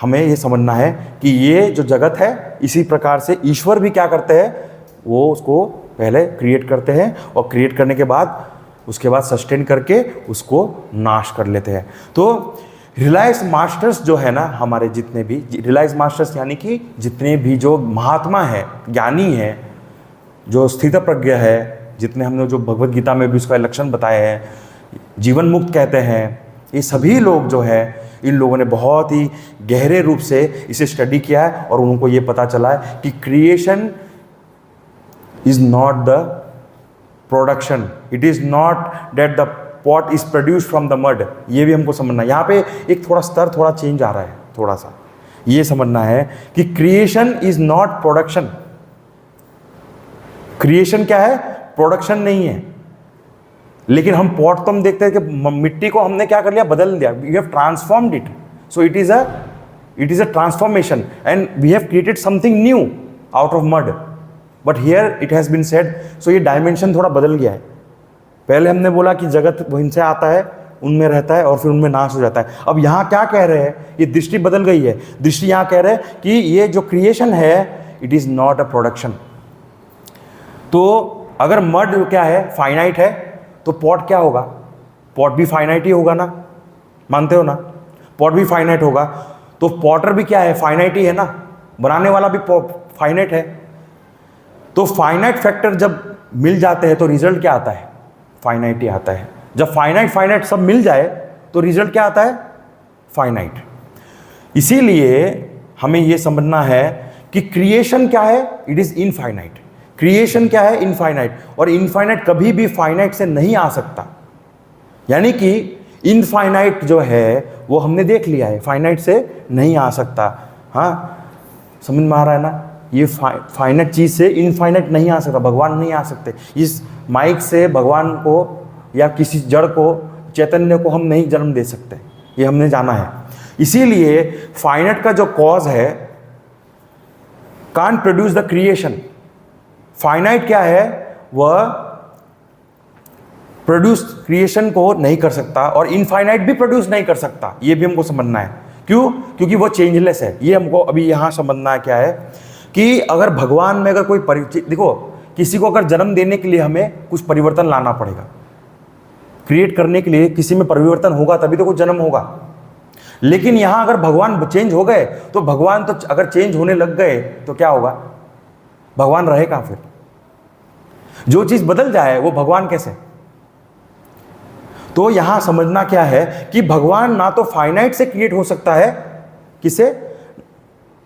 हमें ये समझना है कि ये जो जगत है, इसी प्रकार से ईश्वर भी क्या करते हैं? वो उसको पहले क्रिएट करते हैं, और क्रिएट करने के बाद उसके बाद सस्टेन करके उसको नाश कर लेते हैं। तो रिलायंस मास्टर्स जो है ना, हमारे जितने भी रिलायंस मास्टर्स यानी कि जितने भी जो महात्मा है, ज्ञानी है, जो स्थित प्रज्ञ है, जितने हमने जो भगवत गीता में भी उसका लक्षण बताए हैं, जीवन मुक्त कहते हैं, ये सभी लोग जो है, इन लोगों ने बहुत ही गहरे रूप से इसे स्टडी किया है, और उनको ये पता चला है कि creation is not the production, it is not that the pot is produced from the mud. ये भी हमको समझना है। यहाँ पे एक थोड़ा स्तर, थोड़ा चेंज आ रहा है, थोड़ा सा ये समझना है कि creation is not production. Creation क्या है? प्रोडक्शन नहीं है। लेकिन हम पॉट तो हम देखते हैं कि मिट्टी को हमने क्या कर लिया? बदल दिया। We have transformed it, so it is a transformation, and we have created something new out of mud. But here it has been said, so ये डायमेंशन थोड़ा बदल गया है। पहले हमने बोला कि जगत वहीं से आता है, उनमें रहता है, और फिर उनमें नाश हो जाता है। अब यहाँ क्या कह रहे हैं? ये दृष्टि बदल गई है। दृष्टि यहाँ कह रहे हैं कि ये जो क्रिएशन है, it is not a production. तो अगर मड क्या है? फाइनाइट है, तो पॉट क्या होगा? पॉट भी फाइनाइट ही होगा ना, मानते हो ना? पॉट भी फाइनाइट होगा, तो पॉटर भी क्या है? फाइनाइट ही है ना, बनाने वाला भी फाइनाइट है। तो फाइनाइट फैक्टर जब मिल जाते हैं तो रिजल्ट क्या आता है? फाइनाइट ही आता है। जब फाइनाइट सब मिल जाए तो रिजल्ट क्या आता है? फाइनाइट। इसीलिए हमें यह समझना है कि क्रिएशन क्या है? It is infinite. क्रिएशन क्या है? इनफाइनाइट। और इनफाइनाइट कभी भी फाइनाइट से नहीं आ सकता। यानी कि इनफाइनाइट जो है वो हमने देख लिया है, फाइनाइट से नहीं आ सकता। हाँ, समझ में आ रहा है ना? ये फाइनाइट चीज से इनफाइनाइट नहीं आ सकता, भगवान नहीं आ सकते। इस माइक से भगवान को या किसी जड़ को, चैतन्य को हम नहीं जन्म दे सकते, ये हमने जाना है। इसीलिए फाइनाइट का जो कॉज है, can't produce the creation. Finite क्या है? वह प्रोड्यूस क्रिएशन को नहीं कर सकता, और इनफाइनाइट भी प्रोड्यूस नहीं कर सकता। ये भी हमको समझना है। क्यों? क्योंकि वो चेंजलेस है। ये हमको अभी यहां समझना है क्या है कि अगर भगवान में अगर कोई देखो, किसी को अगर जन्म देने के लिए हमें कुछ परिवर्तन लाना पड़ेगा, क्रिएट करने के लिए किसी में परिवर्तन होगा तभी तो कुछ जन्म होगा। लेकिन यहां अगर भगवान चेंज हो गए तो भगवान तो अगर चेंज होने लग गए तो क्या होगा, भगवान रहे कहां फिर? जो चीज बदल जाए वो भगवान कैसे? तो यहां समझना क्या है कि भगवान ना तो फाइनाइट से क्रिएट हो सकता है, किसे?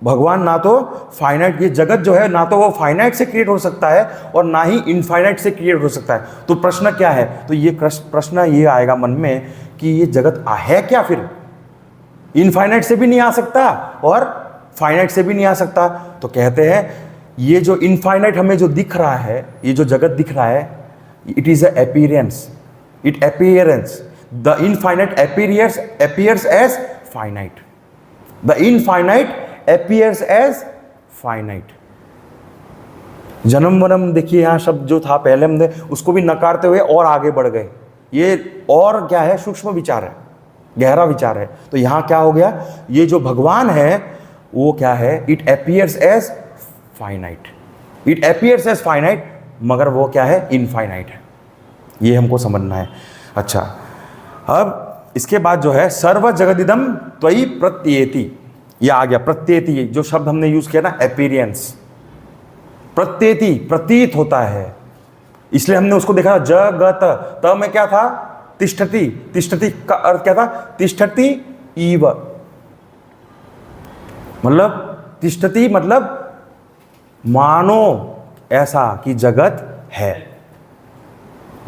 भगवान ना तो फाइनाइट, ये जगत जो है ना तो वो फाइनाइट से क्रिएट हो सकता है और ना ही इनफाइनाइट से क्रिएट हो सकता है। तो प्रश्न क्या है? तो ये प्रश्न ये आएगा मन में कि ये जगत है क्या फिर? इनफाइनाइट से भी नहीं आ सकता और फाइनाइट से भी नहीं आ सकता। तो कहते हैं ये जो इनफाइनाइट हमें जो दिख रहा है, ये जो जगत दिख रहा है, it is a appearance, it appearance, the infinite appears as finite, the infinite appears as finite। जन्म वनम देखिए यहाँ शब्द जो था पहले हमने उसको भी नकारते हुए और आगे बढ़ गए। ये और क्या है? सूक्ष्म विचार है, गहरा विचार है। तो यहाँ क्या हो गया? ये जो भगवान है वो क्या है? It appears as finite, it appears as finite, मगर वो क्या है? इनफाइनाइट है। ये हमको समझना है। अच्छा, अब इसके बाद जो है सर्व जगदिदम त्वयि प्रत्येति, ये आ गया प्रत्येति, जो शब्द हमने यूज किया ना, अपीयरेंस। प्रत्येति प्रतीत होता है, इसलिए हमने उसको देखा जगत, त में क्या था? तिष्ठति। तिष्ठति का अर्थ क्या था? तिष्ठति इव, मतलब तिष्ठति मतलब मानो ऐसा कि जगत है।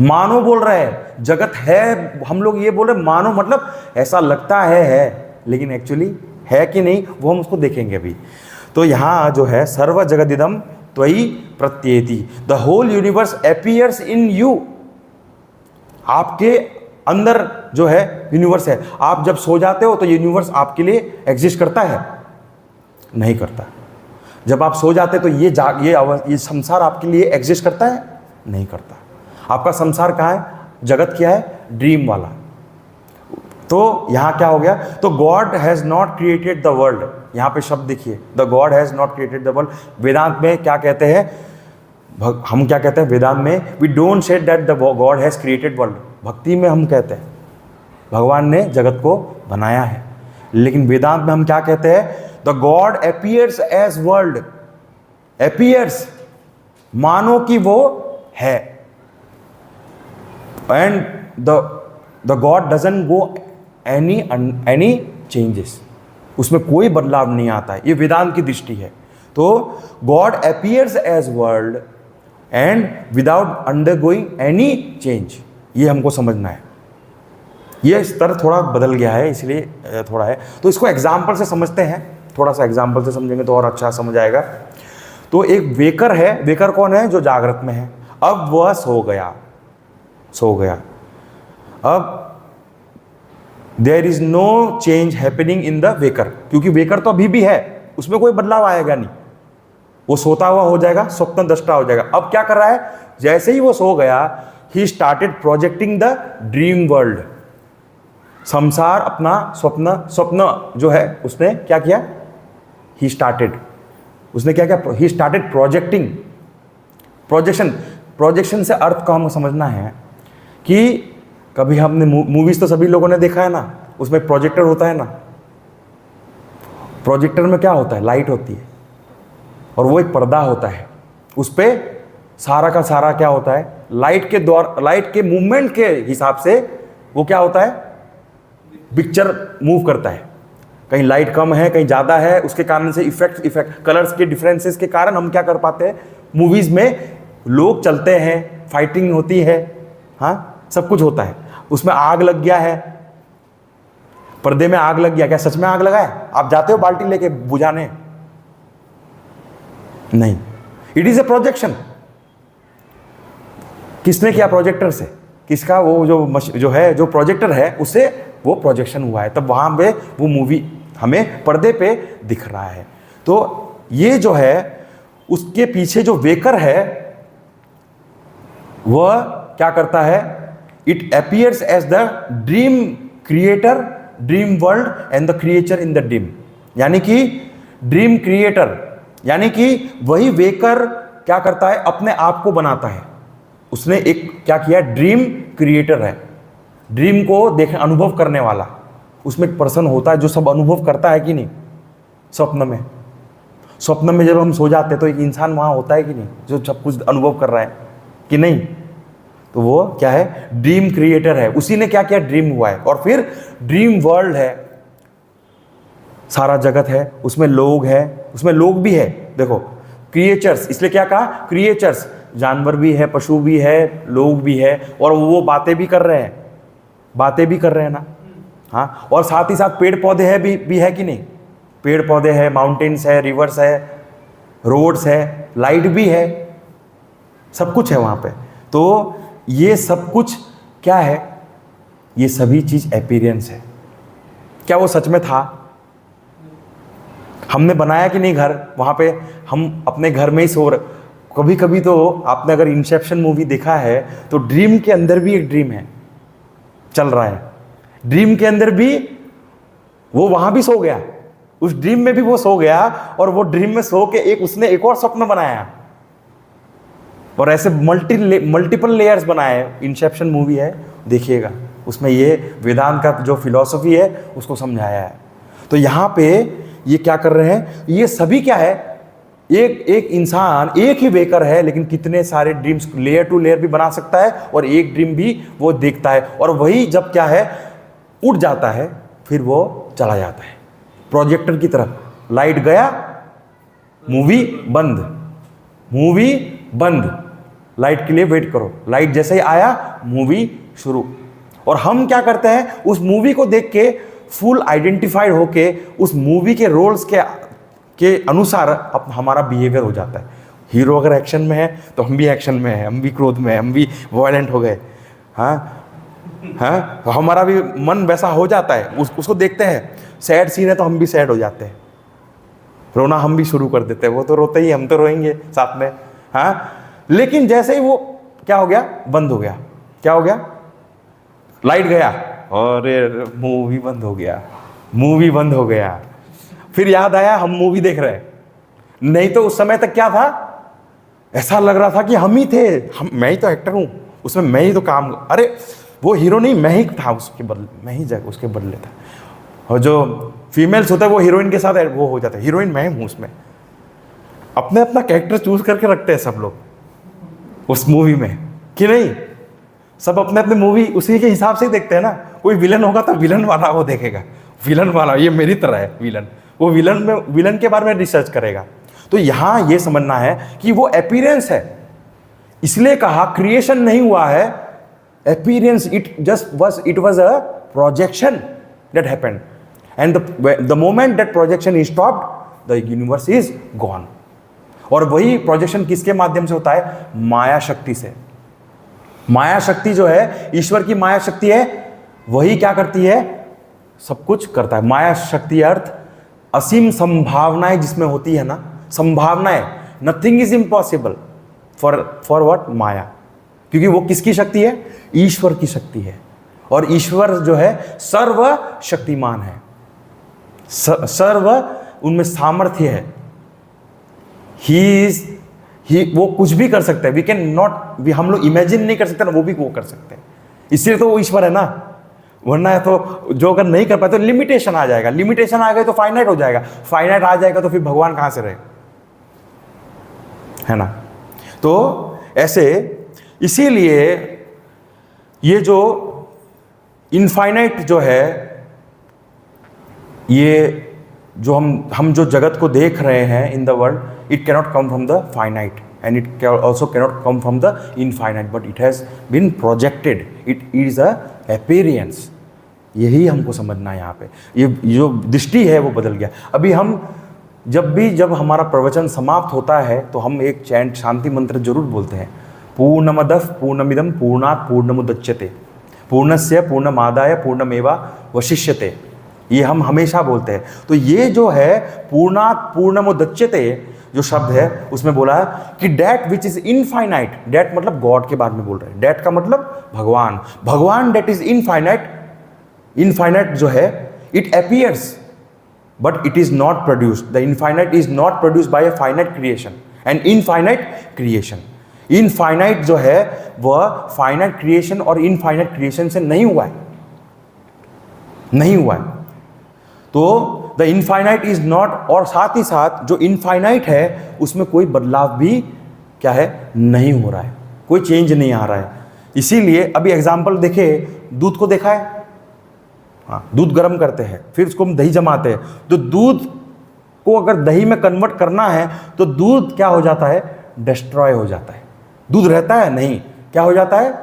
मानो बोल रहे हैं जगत है, हम लोग ये बोल रहे मानो मतलब ऐसा लगता है, लेकिन एक्चुअली है कि नहीं वो हम उसको देखेंगे अभी। तो यहां जो है सर्व जगदिदम त्वयि प्रत्येति, the whole universe appears in you, आपके अंदर जो है यूनिवर्स है। आप जब सो जाते हो तो यूनिवर्स आपके लिए एग्जिस्ट करता है? नहीं करता। जब आप सो जाते तो ये संसार आपके लिए एग्जिस्ट करता है? नहीं करता। आपका संसार कहाँ है? जगत क्या है? ड्रीम वाला। तो यहाँ क्या हो गया? तो God has not created the world, यहाँ पे शब्द देखिए, the God has not created the world. Vedanta में क्या कहते हैं? हम क्या कहते हैं वेदांत में? We don't say that the God has created world. भक्ति में हम कहते हैं भगवान ने जगत को बनाया है, लेकिन वेदांत में हम क्या कहते हैं? The God appears as world. Appears मानो कि वो है, and the God doesn't go any changes, उसमें कोई बदलाव नहीं आता है। ये वेदांत की दृष्टि है। तो God appears as world and without undergoing any change, ये हमको समझना है। ये स्तर थोड़ा बदल गया है इसलिए थोड़ा है। तो इसको एग्जाम्पल से समझते हैं, थोड़ा सा एग्जाम्पल से समझेंगे तो और अच्छा समझ आएगा। तो एक वेकर है, वेकर कौन है? जो जागृत में है। अब वह सो गया। अब there is no change happening in the waker, क्योंकि वेकर तो अभी भी है, उसमें कोई बदलाव आएगा नहीं, वो सोता हुआ हो जाएगा, स्वप्न दृष्टा हो जाएगा। अब क्या कर रहा है? जैसे ही वो सो गया, he started projecting the dream world. संसार अपना स्वप्न जो है उसने क्या किया? He started projecting. प्रोजेक्शन से अर्थ को हम समझना है कि कभी हमने मूवीज तो सभी लोगों ने देखा है ना, उसमें प्रोजेक्टर होता है ना। प्रोजेक्टर में क्या होता है? लाइट होती है और वो एक पर्दा होता है, उस पे सारा का सारा क्या होता है? लाइट के द्वारा, लाइट के मूवमेंट के हिसाब से वो क्या होता है? पिक्चर मूव करता है। कहीं लाइट कम है, कहीं ज़्यादा है, उसके कारण से इफेक्ट कलर्स के डिफरेंसेस के कारण हम क्या कर पाते हैं? मूवीज़ में लोग चलते हैं, फाइटिंग होती है, हाँ सब कुछ होता है। उसमें आग लग गया है, पर्दे में आग लग गया, क्या सच में आग लगा है? आप जाते हो बाल्टी लेके बुझाने? नहीं, इट इज ए प्रोजेक्शन। किसने किया? प्रोजेक्टर से। किसका? वो जो प्रोजेक्टर है उससे वो प्रोजेक्शन हुआ है, तब वहां पे वो मूवी हमें पर्दे पे दिख रहा है। तो ये जो है उसके पीछे जो वेकर है वह क्या करता है? It appears as the dream creator, dream world and the creature in the dream. यानी कि ड्रीम क्रिएटर, यानी कि वही वेकर क्या करता है? अपने आप को बनाता है। उसने एक क्या किया? ड्रीम क्रिएटर है, ड्रीम को देख अनुभव करने वाला, उसमें एक पर्सन होता है जो सब अनुभव करता है कि नहीं। स्वप्न में जब हम सो जाते हैं तो एक इंसान वहाँ होता है कि नहीं, जो सब कुछ अनुभव कर रहा है कि नहीं। तो वो क्या है, ड्रीम क्रिएटर है। उसी ने क्या किया, ड्रीम हुआ है। और फिर ड्रीम वर्ल्ड है, सारा जगत है, उसमें लोग है, उसमें लोग भी है। देखो क्रिएचर्स, इसलिए क्या कहा, क्रिएचर्स, जानवर भी है, पशु भी है, लोग भी है, और वो बातें भी कर रहे हैं ना। हाँ, और साथ ही साथ पेड़ पौधे है भी है कि नहीं। पेड़ पौधे है, माउंटेन्स है, रिवर्स है, रोड्स है, लाइट भी है, सब कुछ है वहाँ पे। तो ये सब कुछ क्या है, ये सभी चीज़ अपीयरेंस है। क्या वो सच में था? हमने बनाया कि नहीं घर, वहाँ पे हम अपने घर में ही सो रहे। कभी कभी तो आपने अगर इंसेप्शन मूवी देखा है तो ड्रीम के अंदर भी एक ड्रीम है चल रहा है, ड्रीम के अंदर भी वो वहाँ भी सो गया, उस ड्रीम में भी वो सो गया, और वो ड्रीम में सो के उसने एक और स्वप्न बनाया, और ऐसे मल्टीपल लेयर्स बनाए। इंसेप्शन मूवी है, देखिएगा, उसमें ये वेदांत का जो फिलॉसफी है उसको समझाया है। तो यहाँ पे ये क्या कर रहे हैं, ये सभी क्या है, एक इंसान एक ही वेकर है, लेकिन कितने सारे ड्रीम्स लेयर टू लेयर भी बना सकता है, और एक ड्रीम भी वो देखता है, और वही जब क्या है उठ जाता है, फिर वो चला जाता है प्रोजेक्टर की तरफ। लाइट गया, मूवी बंद, लाइट के लिए वेट करो, लाइट जैसे ही आया मूवी शुरू। और हम क्या करते हैं, उस मूवी को देख के फुल आइडेंटिफाइड होके उस मूवी के रोल्स के अनुसार अब हमारा बिहेवियर हो जाता है। हीरो अगर एक्शन में है तो हम भी एक्शन में हैं, हम भी क्रोध में हैं, हम भी वायलेंट हो गए। हाँ, तो हमारा भी मन वैसा हो जाता है, उसको देखते हैं। सैड सीन है तो हम भी सैड हो जाते हैं, रोना हम भी शुरू कर देते हैं। वो तो रोते ही, हम तो रोएंगे साथ में। हाँ, लेकिन जैसे ही वो क्या हो गया, बंद हो गया, क्या हो गया, लाइट गया, और मूवी बंद हो गया। फिर याद आया हम मूवी देख रहे हैं, नहीं तो उस समय तक क्या था, ऐसा लग रहा था कि हम ही थे, मैं ही तो एक्टर हूं उसमें, मैं ही तो काम, अरे वो हीरो नहीं, मैं ही था उसके बदले, मैं ही जगह उसके बदले था। और जो फीमेल्स होता है वो हीरोइन के साथ वो हो जाता है, हीरोइन मैं हूँ उसमें। अपना कैरेक्टर चूज करके रखते हैं सब लोग उस मूवी में, कि नहीं। सब अपने मूवी उसी के हिसाब से ही देखते हैं ना। कोई विलन होगा तो विलन वाला वो देखेगा, विलन वाला ये मेरी तरह है विलन, वो विलन के बारे में रिसर्च करेगा। तो यहाँ ये समझना है कि वो अपीयरेंस है, इसलिए कहा क्रिएशन नहीं हुआ है, appearance, it was a projection that happened, and the moment that projection is stopped, the universe is gone। और वही प्रोजेक्शन किसके माध्यम से होता है, माया शक्ति से। माया शक्ति जो है, ईश्वर की माया शक्ति है, वही क्या करती है, सब कुछ करता है। माया शक्ति अर्थ असीम संभावनाएं जिसमें होती है ना, संभावनाएं, nothing is impossible for what, माया। क्योंकि वो किसकी शक्ति है, ईश्वर की शक्ति है। और ईश्वर जो है सर्व शक्तिमान है, सर्व उनमें सामर्थ्य है। वो कुछ भी कर सकते हैं, वी कैन नॉट, हम लोग इमेजिन नहीं कर सकते ना, वो भी वो कर सकते हैं। इसलिए तो वो ईश्वर है ना, वरना तो जो अगर नहीं कर पाए तो लिमिटेशन आ जाएगा, लिमिटेशन आ गए तो फाइनाइट हो जाएगा, फाइनाइट आ जाएगा तो फिर भगवान कहां से रहे, है ना। तो ऐसे इसीलिए ये जो इनफाइनाइट जो है, ये जो हम जो जगत को देख रहे हैं in the world, it cannot come from the finite and it also cannot come from the infinite, but it has been projected, it is a appearance. यही हमको समझना है यहाँ पे। ये जो दृष्टि है वो बदल गया। अभी हम जब हमारा प्रवचन समाप्त होता है तो हम एक चैंट शांति मंत्र जरूर बोलते हैं, पूर्णमदः पूर्णमिदं पूर्णात् पूर्णमुदच्यते पूर्णस्य पूर्णमादाय पूर्णमेवावशिष्यते। ये हम हमेशा बोलते हैं। तो ये जो है पूर्णात् पूर्णमुदच्यते जो शब्द है उसमें बोला है कि that which is infinite, that मतलब गॉड के बारे में बोल रहे हैं, डेट का मतलब भगवान डेट इज इनफाइनाइट, इनफाइनाइट जो है it appears but it is not produced, the infinite is not produced by a finite creation and infinite creation. Infinite जो है वह फाइनाइट क्रिएशन और इनफाइनाइट क्रिएशन से नहीं हुआ है, नहीं हुआ है। तो द इनफाइनाइट इज नॉट, और साथ ही साथ जो इनफाइनाइट है उसमें कोई बदलाव भी क्या है, नहीं हो रहा है, कोई चेंज नहीं आ रहा है। इसीलिए अभी एग्जाम्पल देखे, दूध को देखा है, हाँ, दूध गर्म करते हैं, फिर उसको हम दही जमाते हैं। तो दूध को अगर दही में कन्वर्ट करना है तो दूध क्या हो जाता है, डिस्ट्रॉय हो जाता है। दूध रहता है नहीं, क्या हो जाता है,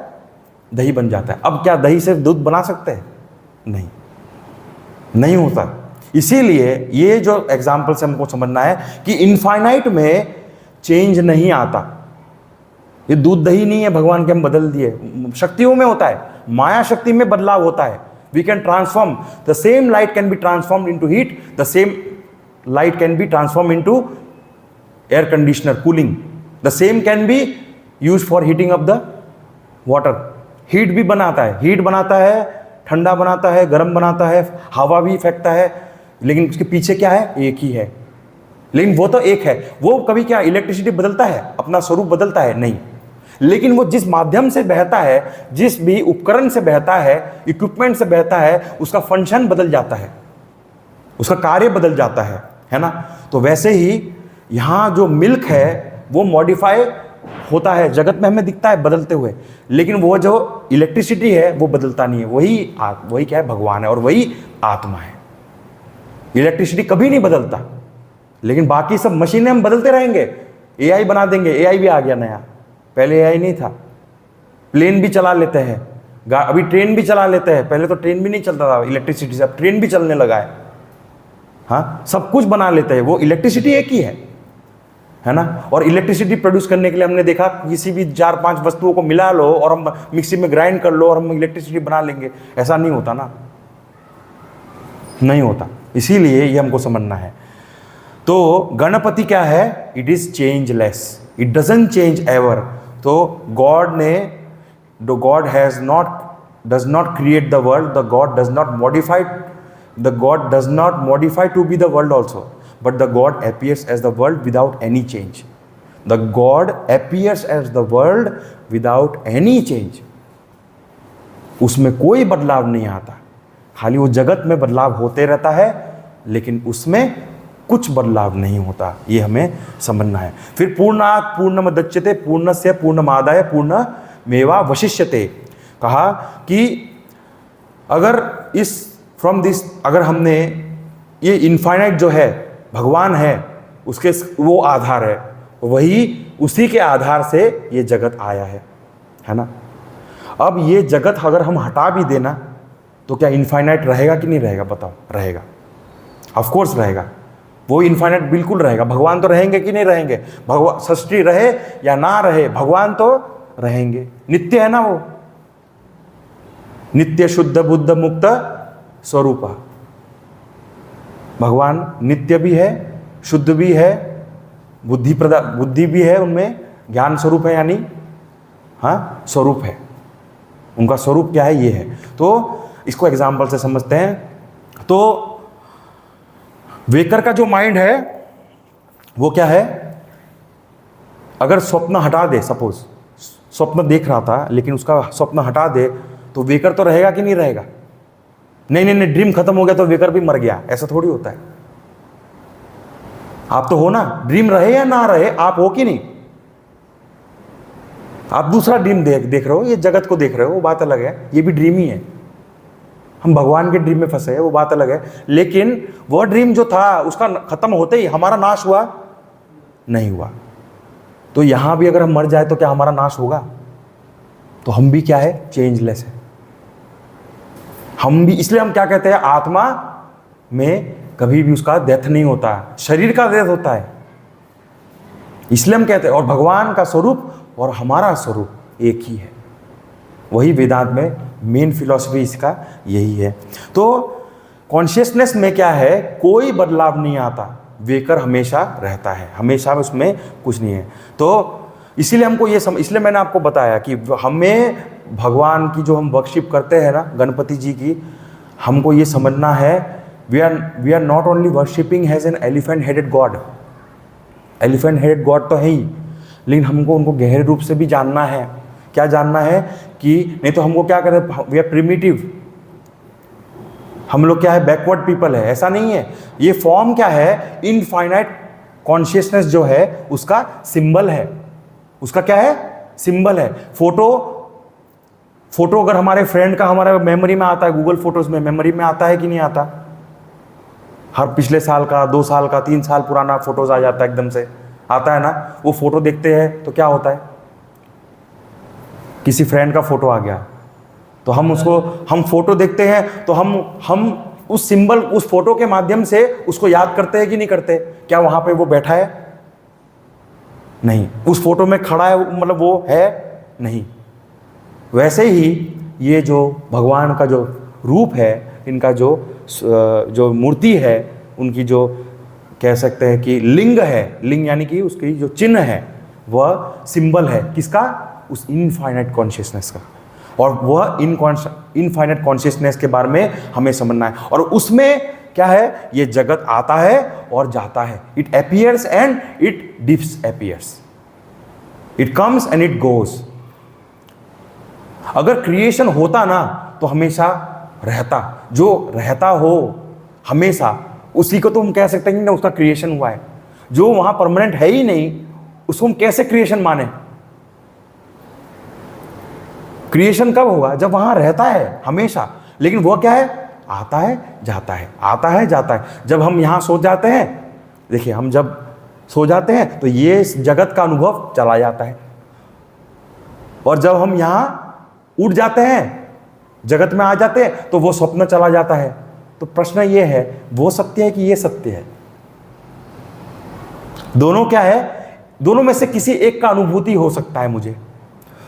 दही बन जाता है। अब क्या दही से दूध बना सकते हैं, नहीं, नहीं होता। इसीलिए ये जो एग्जाम्पल से हमको समझना है कि इनफाइनाइट में चेंज नहीं आता। ये दूध दही नहीं है भगवान के हम बदल दिए, शक्तियों में होता है, माया शक्ति में बदलाव होता है। We can transform, the same light can be transformed into heat, the same light can be transform into air conditioner cooling, the same can be use for heating of the water. Heat भी बनाता है, heat बनाता है, ठंडा बनाता है, गर्म बनाता है, हवा भी फेंकता है, लेकिन उसके पीछे क्या है, एक ही है। लेकिन वो तो एक है, वो कभी क्या इलेक्ट्रिसिटी बदलता है, अपना स्वरूप बदलता है, नहीं। लेकिन वो जिस माध्यम से बहता है, जिस भी उपकरण से बहता है, इक्विपमेंट से बहता है, उसका फंक्शन बदल जाता है, उसका कार्य बदल जाता है ना। तो वैसे ही यहाँ जो मिल्क है वो मॉडिफाई होता है, जगत में हमें दिखता है बदलते हुए, लेकिन वो जो इलेक्ट्रिसिटी है वो बदलता नहीं है। वही क्या है, भगवान है, और वही आत्मा है। इलेक्ट्रिसिटी कभी नहीं बदलता, लेकिन बाकी सब मशीनें हम बदलते रहेंगे। एआई बना देंगे, एआई भी आ गया नया, पहले एआई नहीं था। प्लेन भी चला लेते हैं, अभी ट्रेन भी चला लेते हैं, पहले तो ट्रेन भी नहीं चलता था इलेक्ट्रिसिटी से, अब ट्रेन भी चलने लगा है। हाँ, सब कुछ बना लेते हैं, वो इलेक्ट्रिसिटी एक ही है ना। और इलेक्ट्रिसिटी प्रोड्यूस करने के लिए हमने देखा किसी भी 4-5 वस्तुओं को मिला लो और हम मिक्सी में ग्राइंड कर लो और हम इलेक्ट्रिसिटी बना लेंगे, ऐसा नहीं होता ना, नहीं होता। इसीलिए ये हमको समझना है। तो गणपति क्या है, it is changeless, it doesn't change ever. तो गॉड ने, the God does not create the world, the God does not modify, the God does not modify to be the world also, but the God appears as the world without any change. The God appears as the world without any change. उसमें कोई बदलाव नहीं आता, खाली वो जगत में बदलाव होते रहता है, लेकिन उसमें कुछ बदलाव नहीं होता। ये हमें समझना है। फिर पूर्णात् पूर्णमुदच्यते पूर्णस्य पूर्णमादाय पूर्णमेवावशिष्यते, कहा कि अगर अगर हमने ये इनफाइनाइट जो है भगवान है, उसके वो आधार है, वही उसी के आधार से ये जगत आया है ना। अब ये जगत अगर हम हटा भी देना तो क्या इनफाइनाइट रहेगा कि नहीं रहेगा, बताओ, रहेगा, ऑफ कोर्स रहेगा, वो इनफाइनाइट बिल्कुल रहेगा। भगवान तो रहेंगे कि नहीं रहेंगे, भगवान सृष्टि रहे या ना रहे, भगवान तो रहेंगे, नित्य है ना, वो नित्य शुद्ध बुद्ध मुक्त स्वरूप। भगवान नित्य भी है, शुद्ध भी है, बुद्धि भी है, उनमें ज्ञान स्वरूप है, यानी हाँ स्वरूप है, उनका स्वरूप क्या है, ये है। तो इसको एग्जाम्पल से समझते हैं। तो वेकर का जो माइंड है वो क्या है, अगर स्वप्न हटा दे, सपोज स्वप्न देख रहा था लेकिन उसका स्वप्न हटा दे, तो वेकर तो रहेगा कि नहीं रहेगा। नहीं, ड्रीम खत्म हो गया तो वेकर भी मर गया, ऐसा थोड़ी होता है। आप तो हो ना, ड्रीम रहे या ना रहे, आप हो कि नहीं। आप दूसरा ड्रीम देख रहे हो, ये जगत को देख रहे हो, वो बात अलग है, ये भी ड्रीम ही है। हम भगवान के ड्रीम में फंसे हैं, वो बात अलग है। लेकिन वो ड्रीम जो था उसका खत्म होते ही हमारा नाश हुआ नहीं हुआ। तो यहां भी अगर हम मर जाए तो क्या हमारा नाश होगा, तो हम भी क्या है, चेंजलेस है हम भी। इसलिए हम क्या कहते हैं, आत्मा में कभी भी उसका डेथ नहीं होता, शरीर का डेथ होता है, इसलिए हम कहते हैं। और भगवान का स्वरूप और हमारा स्वरूप एक ही है, वही वेदांत में मेन फिलॉसफी इसका यही है। तो कॉन्शियसनेस में क्या है, कोई बदलाव नहीं आता, वेकर हमेशा रहता है, हमेशा उसमें कुछ नहीं है। तो इसीलिए हमको इसलिए मैंने आपको बताया कि हमें भगवान की जो हम वर्शिप करते हैं ना, गणपति जी की, हमको ये समझना है, we are not only worshipping has an elephant headed God. Elephant headed God तो है ही, लेकिन हमको उनको गहरे रूप से भी जानना है। क्या जानना है कि नहीं तो हमको क्या करें, वी आर प्रिमिटिव, हम लोग क्या है, बैकवर्ड पीपल है। ऐसा नहीं है। ये फॉर्म क्या है, इनफाइनाइट कॉन्शियसनेस जो है उसका सिंबल है। उसका क्या है, सिंबल है। फोटो अगर हमारे फ्रेंड का हमारे मेमोरी में आता है, गूगल फोटोज में मेमोरी में आता है कि नहीं आता? हर पिछले साल का, 2 साल का, 3 साल पुराना फोटोज आ जाता है, एकदम से आता है ना। वो फोटो देखते हैं तो क्या होता है, किसी फ्रेंड का फोटो आ गया तो हम फोटो देखते हैं तो हम उस सिंबल, उस फोटो के माध्यम से उसको याद करते हैं कि नहीं करते? क्या वहां पे वो बैठा है? नहीं। उस फोटो में खड़ा है, मतलब वो है नहीं। वैसे ही ये जो भगवान का जो रूप है, इनका जो मूर्ति है, उनकी जो कह सकते हैं कि लिंग है, लिंग यानी कि उसकी जो चिन्ह है, वह सिंबल है किसका? उस इनफाइनाइट कॉन्शियसनेस का। और वह इनफाइनाइट कॉन्शियसनेस के बारे में हमें समझना है। और उसमें क्या है, ये जगत आता है और जाता है। It appears and it disappears, it comes and it goes. अगर क्रिएशन होता ना तो हमेशा रहता, जो रहता हो हमेशा, उसी को तो हम कह सकते हैं कि ना उसका क्रिएशन हुआ है। जो वहां परमानेंट है ही नहीं, उसको हम कैसे क्रिएशन माने? क्रिएशन कब होगा? जब वहां रहता है हमेशा। लेकिन वो क्या है, आता है जाता है, आता है जाता है। जब हम यहां सो जाते हैं, देखिए हम जब सो जाते हैं तो ये जगत का अनुभव चला जाता है, और जब हम यहां उठ जाते हैं, जगत में आ जाते हैं, तो वो स्वप्न चला जाता है। तो प्रश्न ये है, वो सत्य है कि ये सत्य है? दोनों क्या है, दोनों में से किसी एक का अनुभूति हो सकता है। मुझे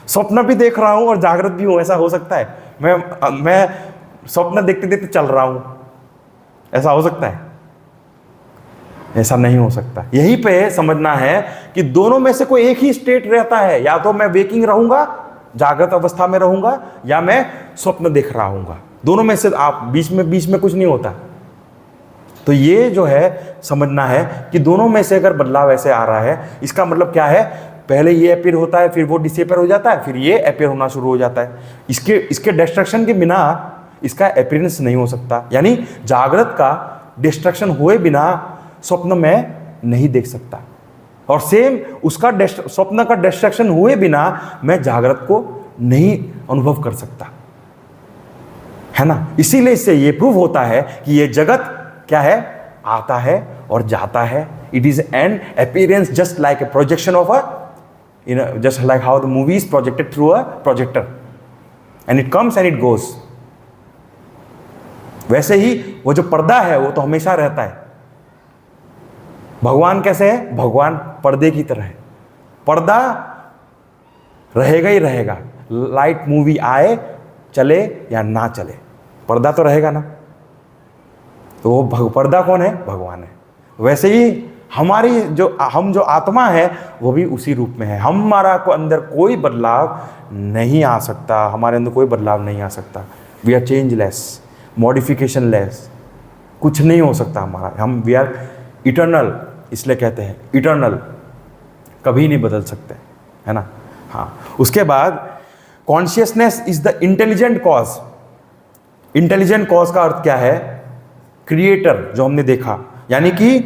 स्वप्न भी देख रहा हूं और जागृत भी हूं, ऐसा हो सकता है? मैं स्वप्न देखते देखते चल रहा हूं, ऐसा हो सकता है? ऐसा नहीं हो सकता। यहीं पे समझना है कि दोनों में से कोई एक ही स्टेट रहता है। या तो मैं वेकिंग रहूंगा, जागृत अवस्था में रहूंगा, या मैं स्वप्न देख रहा हूंगा। दोनों में से आप बीच में कुछ नहीं होता। तो ये जो है समझना है कि दोनों में से अगर बदलाव ऐसे आ रहा है, इसका मतलब क्या है, पहले ये अपीयर होता है, फिर वो डिसअपीयर हो जाता है, फिर ये अपीयर होना शुरू हो जाता है। इसके डिस्ट्रक्शन के बिना इसका अपीयरेंस नहीं हो सकता। यानी जागृत का डिस्ट्रक्शन हुए बिना स्वप्न में नहीं देख सकता, और सेम उसका स्वप्न का डिस्ट्रक्शन हुए बिना मैं जागृत को नहीं अनुभव कर सकता, है ना। इसीलिए इससे ये प्रूव होता है कि ये जगत क्या है, आता है और जाता है। It is an appearance just like a projection of just like how the movie is projected through a projector and it comes and it goes। वैसे ही वो जो पर्दा है वो तो हमेशा रहता है। भगवान कैसे है? भगवान पर्दे की तरह है। पर्दा रहेगा ही रहेगा, लाइट मूवी आए चले या ना चले, पर्दा तो रहेगा ना। तो वो पर्दा कौन है? भगवान है। वैसे ही हम जो आत्मा है वो भी उसी रूप में है। हमारा को अंदर कोई बदलाव नहीं आ सकता, हमारे अंदर कोई बदलाव नहीं आ सकता। We are changeless, modification less, कुछ नहीं हो सकता हमारा। वी आर इटर्नल, इसलिए कहते हैं इटर्नल, कभी नहीं बदल सकते, है ना। हाँ, उसके बाद consciousness is the intelligent cause. Intelligent cause का अर्थ क्या है? क्रिएटर, जो हमने देखा, यानी कि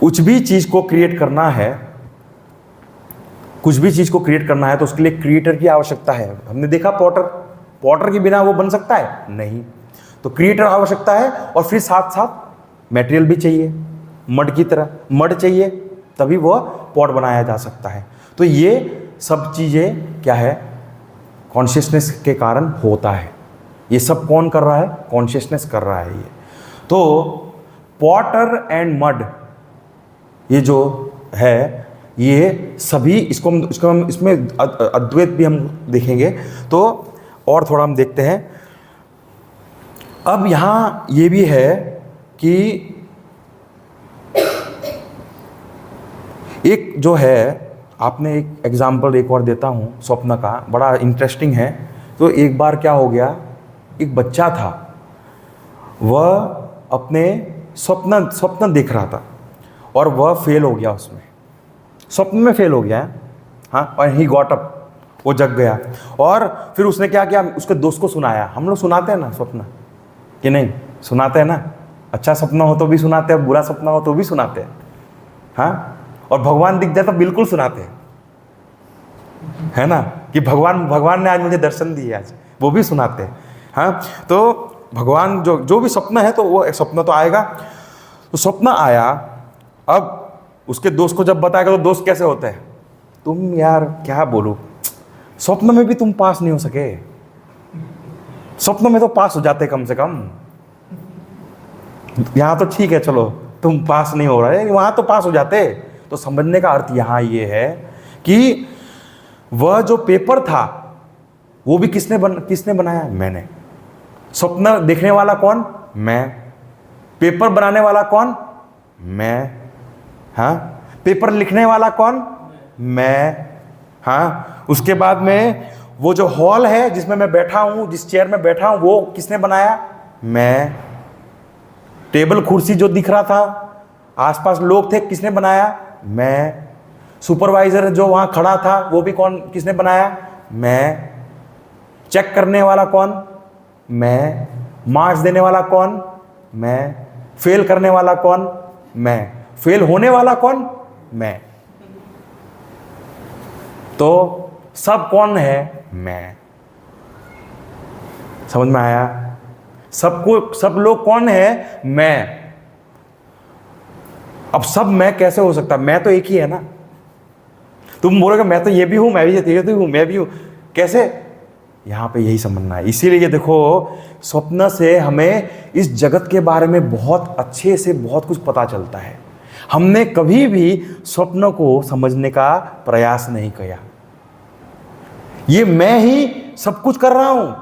कुछ भी चीज को क्रिएट करना है, कुछ भी चीज को क्रिएट करना है तो उसके लिए क्रिएटर की आवश्यकता है। हमने देखा पॉटर के बिना वो बन सकता है? नहीं। तो क्रिएटर आवश्यकता है, और फिर साथ साथ मटेरियल भी चाहिए, मड की तरह मड चाहिए, तभी वह पॉट बनाया जा सकता है। तो ये सब चीजें क्या है, कॉन्शियसनेस के कारण होता है। ये सब कौन कर रहा है? कॉन्शियसनेस कर रहा है ये। तो पॉटर एंड मड, ये जो है, ये सभी इसको हम इसमें अद्वैत भी हम देखेंगे, तो और थोड़ा हम देखते हैं। अब यहाँ ये भी है कि एक जो है, आपने एक एग्जाम्पल एक और देता हूँ स्वप्न का, बड़ा इंटरेस्टिंग है। तो एक बार क्या हो गया, एक बच्चा था, वह अपने स्वप्न देख रहा था और वह फेल हो गया उसमें। स्वप्न में फेल हो गया है, हाँ, और ही गॉट अप, वो जग गया। और फिर उसने क्या किया, उसके दोस्त को सुनाया। हम लोग सुनाते हैं ना स्वप्न, कि नहीं सुनाते हैं ना? अच्छा सपना हो तो भी सुनाते हैं, बुरा सपना हो तो भी सुनाते हैं, हाँ। और भगवान दिख जाए तो बिल्कुल सुनाते हैं, है ना, कि भगवान ने आज मुझे दर्शन दिए, आज वो भी सुनाते हैं, हाँ। तो भगवान जो भी स्वप्न है, तो वो स्वप्न तो आएगा। तो स्वप्न आया, अब उसके दोस्त को जब बताएगा तो दोस्त कैसे होता है, तुम यार क्या बोलो, स्वप्न में भी तुम पास नहीं हो सके, स्वप्न में तो पास हो जाते कम से कम, यहां तो ठीक है चलो तुम पास नहीं हो रहे, वहां तो पास हो जाते। तो समझने का अर्थ यहां ये है कि वह जो पेपर था वो भी किसने बनाया? मैंने। स्वप्न देखने वाला कौन? मैं। पेपर बनाने वाला कौन? मैं, हाँ। पेपर लिखने वाला कौन? मैं, हाँ। उसके बाद में वो जो हॉल है जिसमें मैं बैठा हूं, जिस चेयर में बैठा हूं, वो किसने बनाया? मैं। टेबल कुर्सी जो दिख रहा था, आसपास लोग थे, किसने बनाया? मैं। सुपरवाइजर जो वहां खड़ा था वो भी किसने बनाया? मैं। चेक करने वाला कौन? मैं। मार्क्स देने वाला कौन? मैं। फेल करने वाला कौन? मैं। फेल होने वाला कौन? मैं। तो सब कौन है? मैं। समझ में आया? सब लोग कौन है? मैं। अब सब मैं कैसे हो सकता? मैं तो एक ही है ना। तुम बोलोगे मैं तो ये भी हूं, मैं भी ये तो हूं, मैं भी हूं, कैसे? यहां पे यही समझना है। इसीलिए ये देखो, स्वप्न से हमें इस जगत के बारे में बहुत अच्छे से बहुत कुछ पता चलता है। हमने कभी भी स्वप्न को समझने का प्रयास नहीं किया। ये मैं ही सब कुछ कर रहा हूं,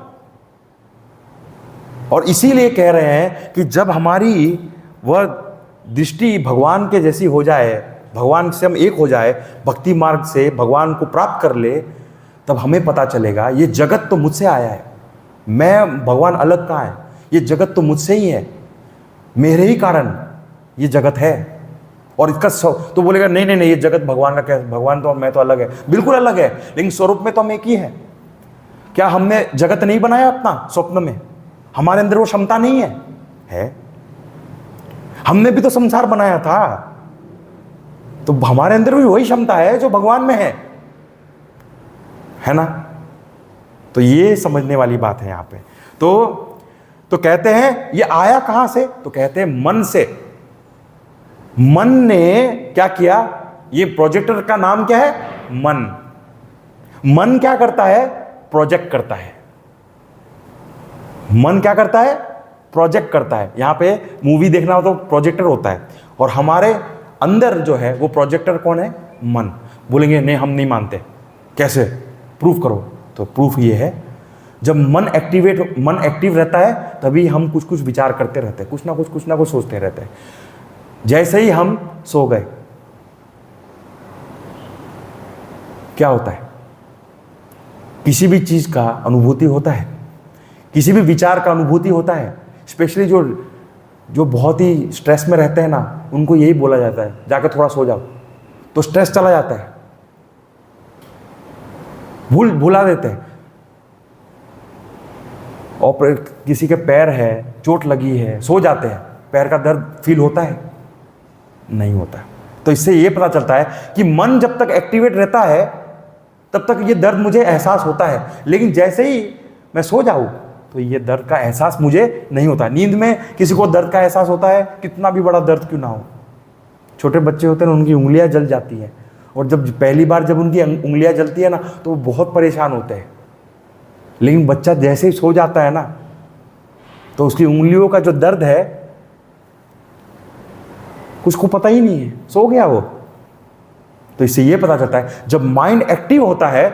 और इसीलिए कह रहे हैं कि जब हमारी वह दृष्टि भगवान के जैसी हो जाए, भगवान से हम एक हो जाए, भक्ति मार्ग से भगवान को प्राप्त कर ले, तब हमें पता चलेगा ये जगत तो मुझसे आया है, मैं भगवान अलग कहाँ है, ये जगत तो मुझसे ही है, मेरे ही कारण ये जगत है। और इसका तो बोलेगा नहीं नहीं नहीं, ये जगत भगवान का कैसे, भगवान तो मैं तो अलग है। बिल्कुल अलग है, लेकिन स्वरूप में तो हम एक ही है। क्या हमने जगत नहीं बनाया अपना स्वप्न में? हमारे अंदर वो क्षमता नहीं है? हमने भी तो संसार बनाया था, तो हमारे अंदर भी वही क्षमता है जो भगवान में है ना। तो ये समझने वाली बात है यहां पे। तो कहते हैं ये आया कहां से? तो कहते हैं मन से। मन ने क्या किया? ये प्रोजेक्टर का नाम क्या है? मन। मन क्या करता है? प्रोजेक्ट करता है। मन क्या करता है? प्रोजेक्ट करता है। यहां पे मूवी देखना हो तो प्रोजेक्टर होता है, और हमारे अंदर जो है वो प्रोजेक्टर कौन है? मन। बोलेंगे नहीं हम नहीं मानते, कैसे? प्रूफ करो। तो प्रूफ ये है, जब मन एक्टिव रहता है तभी हम कुछ कुछ विचार करते रहते हैं, कुछ ना कुछ सोचते रहते हैं। जैसे ही हम सो गए, क्या होता है? किसी भी चीज का अनुभूति होता है, किसी भी विचार का अनुभूति होता है। स्पेशली जो बहुत ही स्ट्रेस में रहते हैं ना, उनको यही बोला जाता है जाकर थोड़ा सो जाओ, तो स्ट्रेस चला जाता है, भुला देते हैं। और किसी के पैर है, चोट लगी है, सो जाते हैं, पैर का दर्द फील होता है? नहीं होता। तो इससे ये पता चलता है कि मन जब तक एक्टिवेट रहता है तब तक ये दर्द मुझे एहसास होता है, लेकिन जैसे ही मैं सो जाऊं तो ये दर्द का एहसास मुझे नहीं होता। नींद में किसी को दर्द का एहसास होता है, कितना भी बड़ा दर्द क्यों ना हो। छोटे बच्चे होते हैं, उनकी उंगलियां जल जाती हैं, और जब पहली बार जब उनकी उंगलियां जलती है ना तो वो बहुत परेशान होते हैं। लेकिन बच्चा जैसे ही सो जाता है ना, तो उसकी उंगलियों का जो दर्द है उसको पता ही नहीं है, सो गया वो। तो इससे ये पता चलता है जब माइंड एक्टिव होता है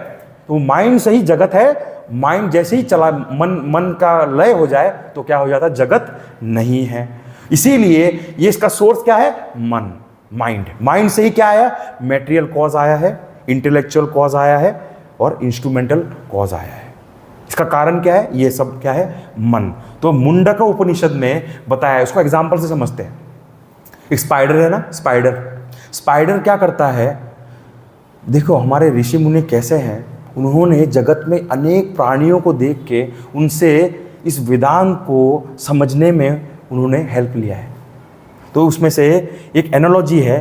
तो माइंड से ही जगत है। माइंड जैसे ही चला, मन का लय हो जाए तो क्या हो जाता है? जगत नहीं है। इसीलिए ये इसका सोर्स क्या है? मन, माइंड से ही क्या आया? मैटेरियल कॉज आया है, इंटेलेक्चुअल कॉज आया है, और इंस्ट्रूमेंटल कॉज आया है। इसका कारण क्या है? ये सब क्या है? मन। तो मुंडक उपनिषद में बताया है, उसको एग्जाम्पल से समझते हैं। एक स्पाइडर है ना, स्पाइडर क्या करता है? देखो हमारे ऋषि मुनि कैसे हैं, उन्होंने जगत में अनेक प्राणियों को देख के उनसे इस वेदांत को समझने में उन्होंने हेल्प लिया है। तो उसमें से एक एनालॉजी है,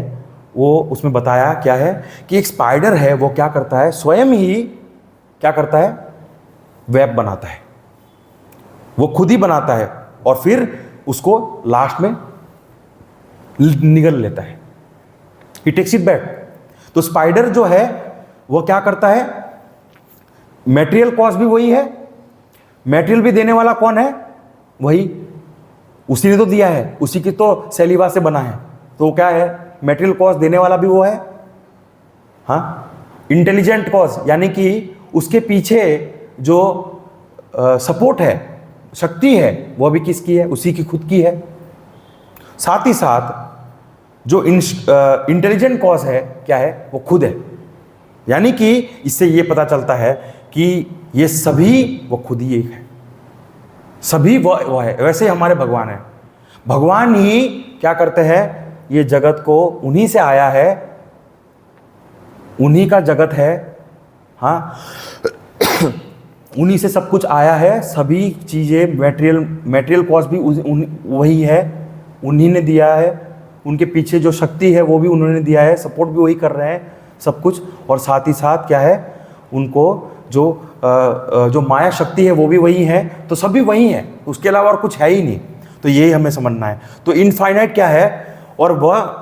वो उसमें बताया क्या है कि एक स्पाइडर है, वो क्या करता है, स्वयं ही क्या करता है, वेब बनाता है, वो खुद ही बनाता है और फिर उसको लास्ट में निगल लेता है, ही टेक्स इट बैक। तो स्पाइडर जो है वो क्या करता है, मेटेरियल कॉस्ट भी वही है, मेटेरियल भी देने वाला कौन है, वही, उसी ने तो दिया है, उसी की तो सेलिवा से बना है, तो क्या है, मेटेरियल कॉस्ट देने वाला भी वो है। हाँ, इंटेलिजेंट कॉस्ट यानी कि उसके पीछे जो सपोर्ट है, शक्ति है, वो भी किसकी है, उसी की खुद की है। साथ ही साथ जो इंटेलिजेंट कॉज है क्या है, वो खुद है। यानी कि इससे ये पता चलता है कि ये सभी वो खुद ही एक है, सभी वो है। वैसे ही हमारे भगवान है, भगवान ही क्या करते हैं, ये जगत को उन्हीं से आया है, उन्हीं का जगत है। हाँ, उन्हीं से सब कुछ आया है, सभी चीज़ें, मेटेरियल कॉस्ट भी वही है, उन्हीं ने दिया है, उनके पीछे जो शक्ति है वो भी उन्होंने दिया है, सपोर्ट भी वही कर रहे हैं सब कुछ। और साथ ही साथ क्या है, उनको जो माया शक्ति है वो भी वही है, तो सभी वही है, उसके अलावा और कुछ है ही नहीं। तो यही हमें समझना है। तो इनफाइनाइट क्या है, और वह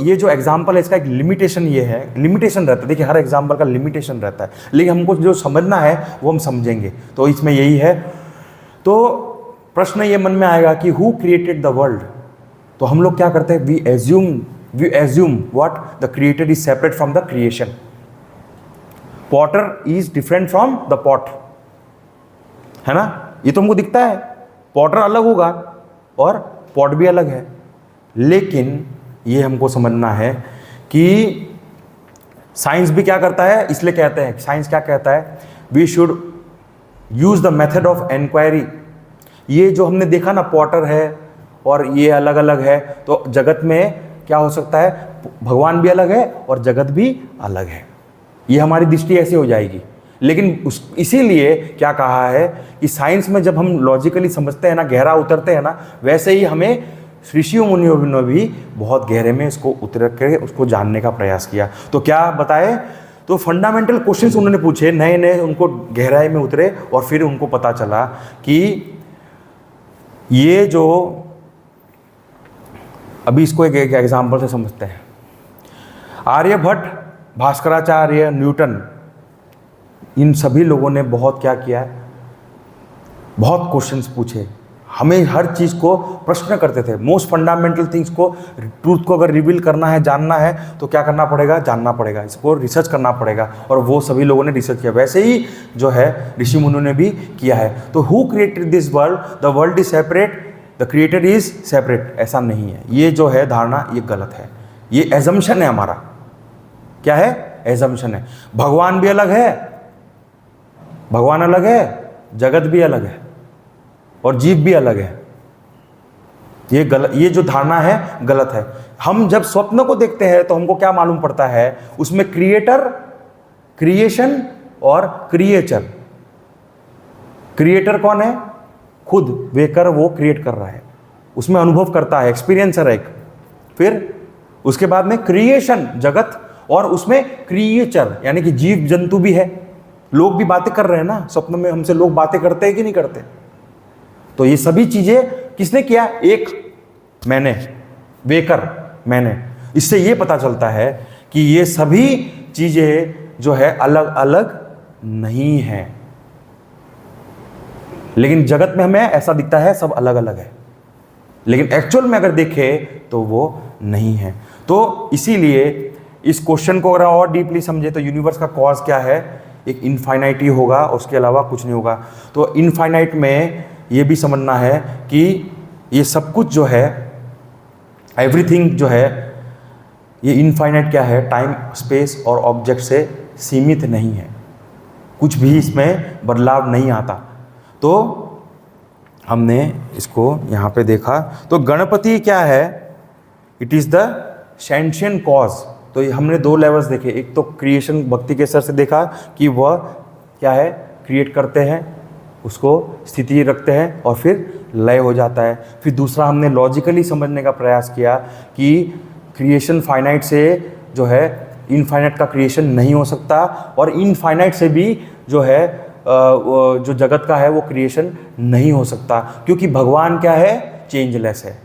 ये जो एग्जाम्पल है इसका एक लिमिटेशन ये है, लिमिटेशन रहता है, देखिए हर एग्जाम्पल का लिमिटेशन रहता है, लेकिन हमको जो समझना है वो हम समझेंगे। तो इसमें यही है। तो प्रश्न ये मन में आएगा कि हु क्रिएटेड द वर्ल्ड। तो हम लोग क्या करते हैं, we assume what, the created is separate from the creation, potter is different from the pot, है ना, ये तो हमको दिखता है, पॉटर अलग होगा और पॉट भी अलग है। लेकिन ये हमको समझना है कि साइंस भी क्या करता है, इसलिए कहते हैं, साइंस क्या कहता है, we should use the method of inquiry. ये जो हमने देखा ना, पॉटर है और ये अलग अलग है, तो जगत में क्या हो सकता है, भगवान भी अलग है और जगत भी अलग है, ये हमारी दृष्टि ऐसी हो जाएगी। लेकिन इसीलिए क्या कहा है कि साइंस में जब हम लॉजिकली समझते हैं ना, गहरा उतरते हैं ना, वैसे ही हमें ऋषियों मुनियों ने भी बहुत गहरे में इसको उतर के उसको जानने का प्रयास किया। तो क्या बताए, तो फंडामेंटल क्वेश्चंस उन्होंने पूछे, नए नए उनको गहराई में उतरे और फिर उनको पता चला कि ये जो, अभी इसको एक एग्जाम्पल से समझते हैं। आर्यभट्ट, भास्कराचार्य, न्यूटन, इन सभी लोगों ने बहुत क्या किया, बहुत क्वेश्चंस पूछे, हमें हर चीज़ को प्रश्न करते थे। मोस्ट फंडामेंटल थिंग्स को, ट्रूथ को अगर रिवील करना है, जानना है, तो क्या करना पड़ेगा, जानना पड़ेगा, इसको रिसर्च करना पड़ेगा। और वो सभी लोगों ने रिसर्च किया, वैसे ही जो है ऋषि मुनियों ने भी किया है। तो who created this world, the world is separate, the creator is separate, ऐसा नहीं है। ये जो है धारणा, ये गलत है, ये एजम्पशन है हमारा। क्या है, एजम्पशन है। भगवान भी अलग है, भगवान अलग है, जगत भी अलग है और जीव भी अलग है। ये गलत, ये जो धारणा है गलत है। हम जब स्वप्न को देखते हैं तो हमको क्या मालूम पड़ता है, उसमें क्रिएटर, क्रिएशन और क्रिएचर। क्रिएटर कौन है, खुद वेकर, वो क्रिएट कर रहा है, उसमें अनुभव करता है, एक्सपीरियंसर है एक। फिर उसके बाद में क्रिएशन, जगत, और उसमें क्रिएचर यानी कि जीव जंतु भी है। लोग भी बातें कर रहे हैं ना, स्वप्न में हमसे लोग बातें करते हैं कि नहीं करते। तो ये सभी चीजें किसने किया, एक मैंने, वेकर, मैंने। इससे ये पता चलता है कि ये सभी चीजें जो है अलग अलग नहीं है, लेकिन जगत में हमें ऐसा दिखता है सब अलग अलग है, लेकिन एक्चुअल में अगर देखें तो वो नहीं है। तो इसीलिए इस क्वेश्चन को अगर और डीपली समझे तो यूनिवर्स का कॉज क्या है, एक इनफाइनाइट ही होगा, उसके अलावा कुछ नहीं होगा। तो इनफाइनाइट में ये भी समझना है कि ये सब कुछ जो है, एवरीथिंग जो है, ये इनफाइनाइट क्या है, टाइम, स्पेस और ऑब्जेक्ट से सीमित नहीं है, कुछ भी इसमें बदलाव नहीं आता। तो हमने इसको यहाँ पे देखा। तो गणपति क्या है, it is the sentient cause, तो ये हमने दो लेवल्स देखे, एक तो क्रिएशन भक्ति के स्तर से देखा कि वह क्या है, क्रिएट करते हैं, उसको स्थिति रखते हैं और फिर लय हो जाता है। फिर दूसरा हमने लॉजिकली समझने का प्रयास किया कि क्रिएशन फाइनाइट से जो है इनफाइनाइट का क्रिएशन नहीं हो सकता, और इनफाइनाइट से भी जो है जो जगत का है वो क्रिएशन नहीं हो सकता, क्योंकि भगवान क्या है, चेंजलेस है,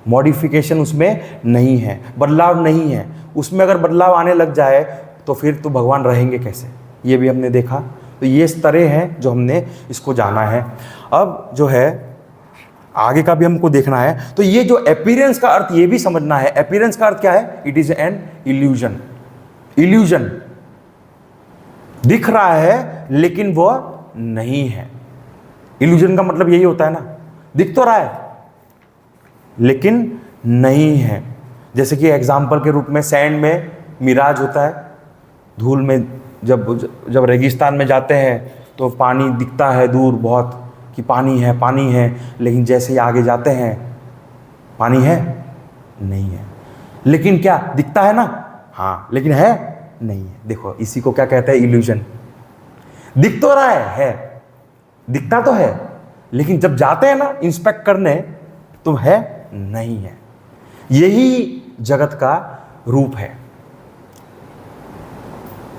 मॉडिफिकेशन उसमें नहीं है, बदलाव नहीं है। उसमें अगर बदलाव आने लग जाए तो फिर तो भगवान रहेंगे कैसे, ये भी हमने देखा। तो ये तरह हैं जो हमने इसको जाना है। अब जो है आगे का भी हमको देखना है। तो ये जो अपीयरेंस का अर्थ ये भी समझना है, अपीयरेंस का अर्थ क्या है, it is an illusion. Illusion दिख रहा है लेकिन वो नहीं है। इल्यूजन का मतलब यही होता है ना, दिख तो रहा है लेकिन नहीं है। जैसे कि एग्जाम्पल के रूप में सैंड में मिराज होता है, धूल में जब रेगिस्तान में जाते हैं तो पानी दिखता है दूर बहुत कि पानी है, लेकिन जैसे ही आगे जाते हैं पानी है नहीं है। लेकिन क्या दिखता है ना, हाँ, लेकिन है नहीं है। देखो इसी को क्या कहते हैं, इल्यूजन। दिख तो रहा है, दिखता तो है, लेकिन जब जाते हैं ना इंस्पेक्ट करने तो है नहीं है। यही जगत का रूप है।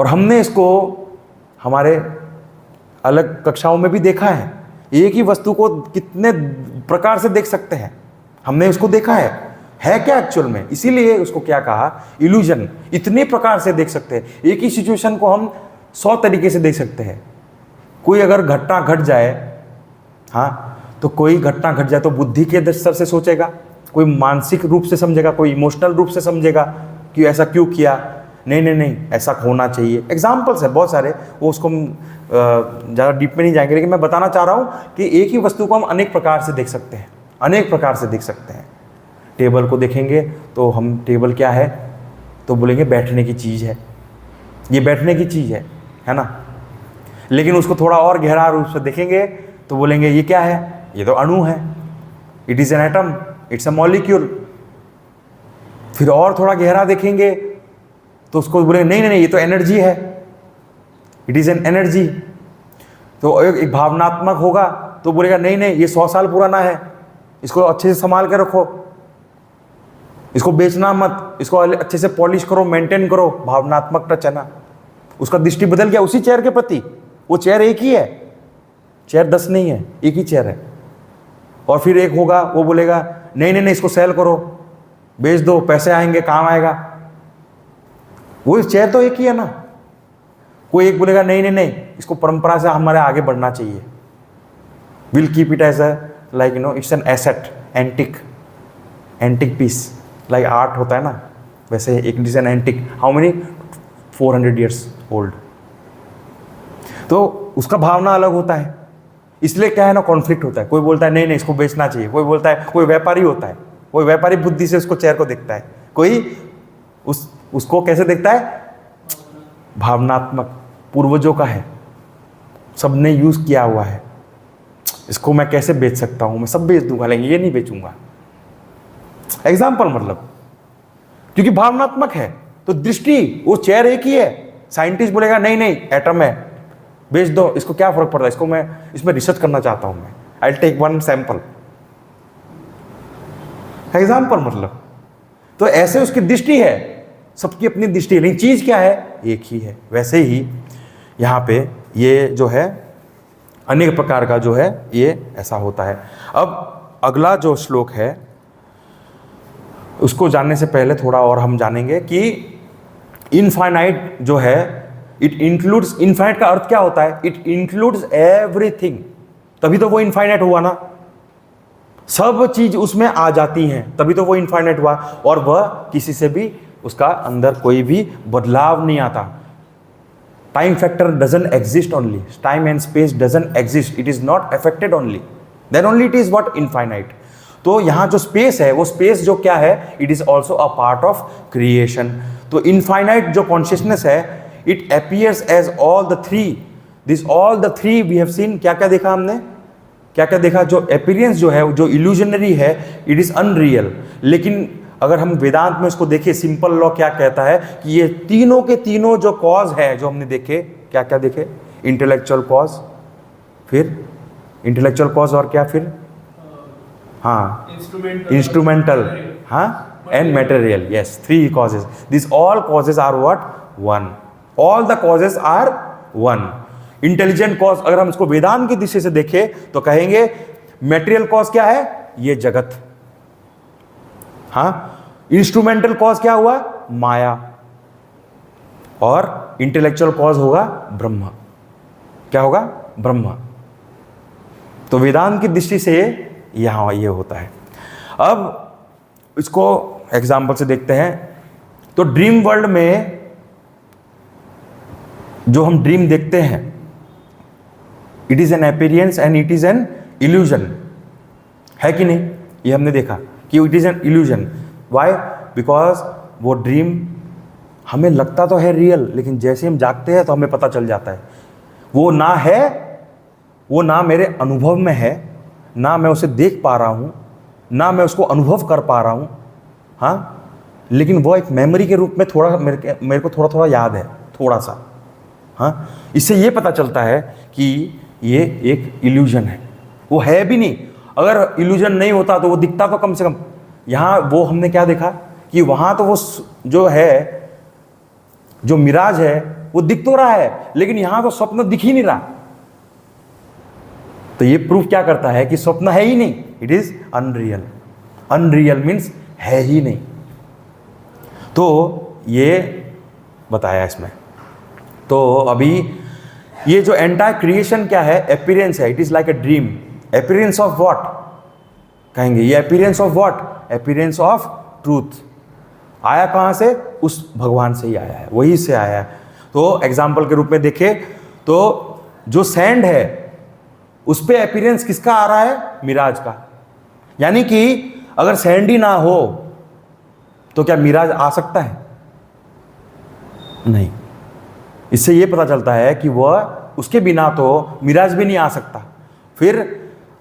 और हमने इसको हमारे अलग कक्षाओं में भी देखा है। एक ही वस्तु को कितने प्रकार से देख सकते हैं, हमने उसको देखा है क्या एक्चुअल में। इसीलिए उसको क्या कहा, इल्यूजन। इतने प्रकार से देख सकते हैं, एक ही सिचुएशन को हम 100 तरीके से देख सकते हैं। कोई अगर घटना घट जाए, हाँ, तो कोई घटना घट जाए तो बुद्धि के स्तर से सोचेगा, कोई मानसिक रूप से समझेगा, कोई इमोशनल रूप से समझेगा कि ऐसा क्यों किया, नहीं ऐसा होना चाहिए। एग्जाम्पल्स है बहुत सारे, वो उसको हम ज़्यादा डीप में नहीं जाएंगे, लेकिन मैं बताना चाह रहा हूँ कि एक ही वस्तु को हम अनेक प्रकार से देख सकते हैं, अनेक प्रकार से देख सकते हैं। टेबल को देखेंगे तो हम टेबल क्या है तो बोलेंगे बैठने की चीज़ है, ये बैठने की चीज़ है ना। लेकिन उसको थोड़ा और गहरा रूप से देखेंगे तो बोलेंगे ये क्या है, ये तो अणु है, it is an atom, it's a molecule. फिर और थोड़ा गहरा देखेंगे तो उसको बोलेंगे नहीं ये तो एनर्जी है, इट इज़ एन एनर्जी। तो एक भावनात्मक होगा तो बोलेगा नहीं ये 100 साल पुराना है, इसको अच्छे से संभाल के रखो, इसको बेचना मत, इसको अच्छे से पॉलिश करो, मेंटेन करो। भावनात्मक टच है ना। उसका दृष्टि बदल गया उसी चेयर के प्रति। वो चेयर एक ही है, चेयर 10 नहीं है, एक ही चेयर है। और फिर एक होगा वो बोलेगा नहीं इसको सेल करो, बेच दो, पैसे आएंगे, काम आएगा। वो चेयर तो एक ही है ना। कोई एक बोलेगा नहीं इसको परंपरा से हमारे आगे बढ़ना चाहिए, will keep it as a like it's an asset, antique piece, like art होता है ना, वैसे एक it is an antique. How many 400 years old. तो उसका भावना अलग होता है, इसलिए क्या है ना, कॉन्फ्लिक्ट होता है। कोई बोलता है नहीं इसको बेचना चाहिए, कोई बोलता है, कोई व्यापारी होता है, कोई व्यापारी बुद्धि से उसको चेयर को देखता है, कोई उसको कैसे देखता है, भावनात्मक, पूर्वजों का है, सबने यूज किया हुआ है, इसको मैं कैसे बेच सकता हूं, मैं सब बेच दूंगा लेकिन ये नहीं बेचूंगा। एग्जाम्पल मतलब, क्योंकि भावनात्मक है। तो दृष्टि, वो चेयर एक ही है। साइंटिस्ट बोलेगा नहीं एटम है, बेच दो, इसको क्या फर्क पड़ता है, इसको मैं इसमें रिसर्च करना चाहता हूं, मैं I take one sample. Example मतलब, तो ऐसे उसकी दृष्टि है, सबकी अपनी दृष्टि है, लेकिन चीज क्या है, एक ही है। वैसे ही यहाँ पे ये जो है अनेक प्रकार का जो है ये ऐसा होता है। अब अगला जो श्लोक है उसको जानने से पहले थोड़ा और हम जानेंगे कि इनफाइनाइट जो है, इट इंक्लूड्स, इनफाइनाइट का अर्थ क्या होता है, इट इंक्लूड्स एवरीथिंग। तभी तो वो इनफाइनाइट हुआ ना, सब चीज उसमें आ जाती हैं, तभी तो वो इनफाइनाइट हुआ। और वह किसी से भी उसका अंदर कोई भी बदलाव नहीं आता। Time factor doesn't exist only, time and space doesn't exist, it is not affected only, then only it is what, infinite. तो यहाँ जो स्पेस है, वो स्पेस जो क्या है, it is also a part of creation. तो इनफाइनाइट जो कॉन्शियसनेस है, it appears as all the three, this all the three we have seen. क्या क्या देखा हमने, क्या क्या देखा, जो अपीयरेंस जो है, जो इल्यूजनरी है, इट इज अनरियल। लेकिन अगर हम वेदांत में इसको देखें, सिंपल लॉ क्या कहता है कि ये तीनों के तीनों जो कॉज है, जो हमने देखे, क्या क्या देखे, इंटेलेक्चुअल कॉज, फिर इंटेलेक्चुअल कॉज और क्या, फिर हाँ इंस्ट्रूमेंटल, हाँ and material, yes, 3 causes, this all causes are what, one, all the causes are one. Intelligent cause अगर हम इसको वेदांत की दृष्टि से देखें तो कहेंगे मेटेरियल कॉज क्या है, ये जगत, हाँ, इंस्ट्रूमेंटल कॉज क्या हुआ, माया, और इंटेलेक्चुअल कॉज होगा ब्रह्म, क्या होगा, ब्रह्म। तो वेदांत की दृष्टि से यहां ये होता है। अब इसको एग्जाम्पल से देखते हैं। तो ड्रीम वर्ल्ड में जो हम ड्रीम देखते हैं, it is an appearance and it is an illusion, है कि नहीं, ये हमने देखा कि it is an illusion. Why, because वो ड्रीम हमें लगता तो है रियल, लेकिन जैसे हम जागते हैं तो हमें पता चल जाता है वो ना है, वो ना मेरे अनुभव में है, ना मैं उसे देख पा रहा हूँ, ना मैं उसको अनुभव कर पा रहा हूँ, हाँ, लेकिन वो एक मेमोरी के रूप में थोड़ा मेरे को थोड़ा थोड़ा याद है, थोड़ा सा, हाँ। इससे ये पता चलता है कि ये एक इल्यूजन है, वो है भी नहीं। अगर इल्यूजन नहीं होता तो वो दिखता तो कम से कम, यहाँ वो हमने क्या देखा कि वहाँ तो वो जो है, जो मिराज है वो दिख तो रहा है, लेकिन यहाँ तो स्वप्न दिख ही नहीं रहा। तो ये प्रूफ क्या करता है कि स्वप्न है ही नहीं, it is unreal. Unreal means है ही नहीं। तो ये बताया इसमें। तो अभी ये जो एंटायर क्रिएशन क्या है, अपीयरेंस है, it is like a dream. Appearance of what कहेंगे, ये appearance of what, appearance of truth. आया कहाँ से, उस भगवान से ही आया है, वही से आया है। तो एग्जाम्पल के रूप में देखें तो जो सैंड है उस पे अपीयरेंस किसका आ रहा है, मिराज का। यानी कि अगर सैंड ही ना हो तो क्या मिराज आ सकता है, नहीं। इससे यह पता चलता है कि वह, उसके बिना तो मिराज भी नहीं आ सकता। फिर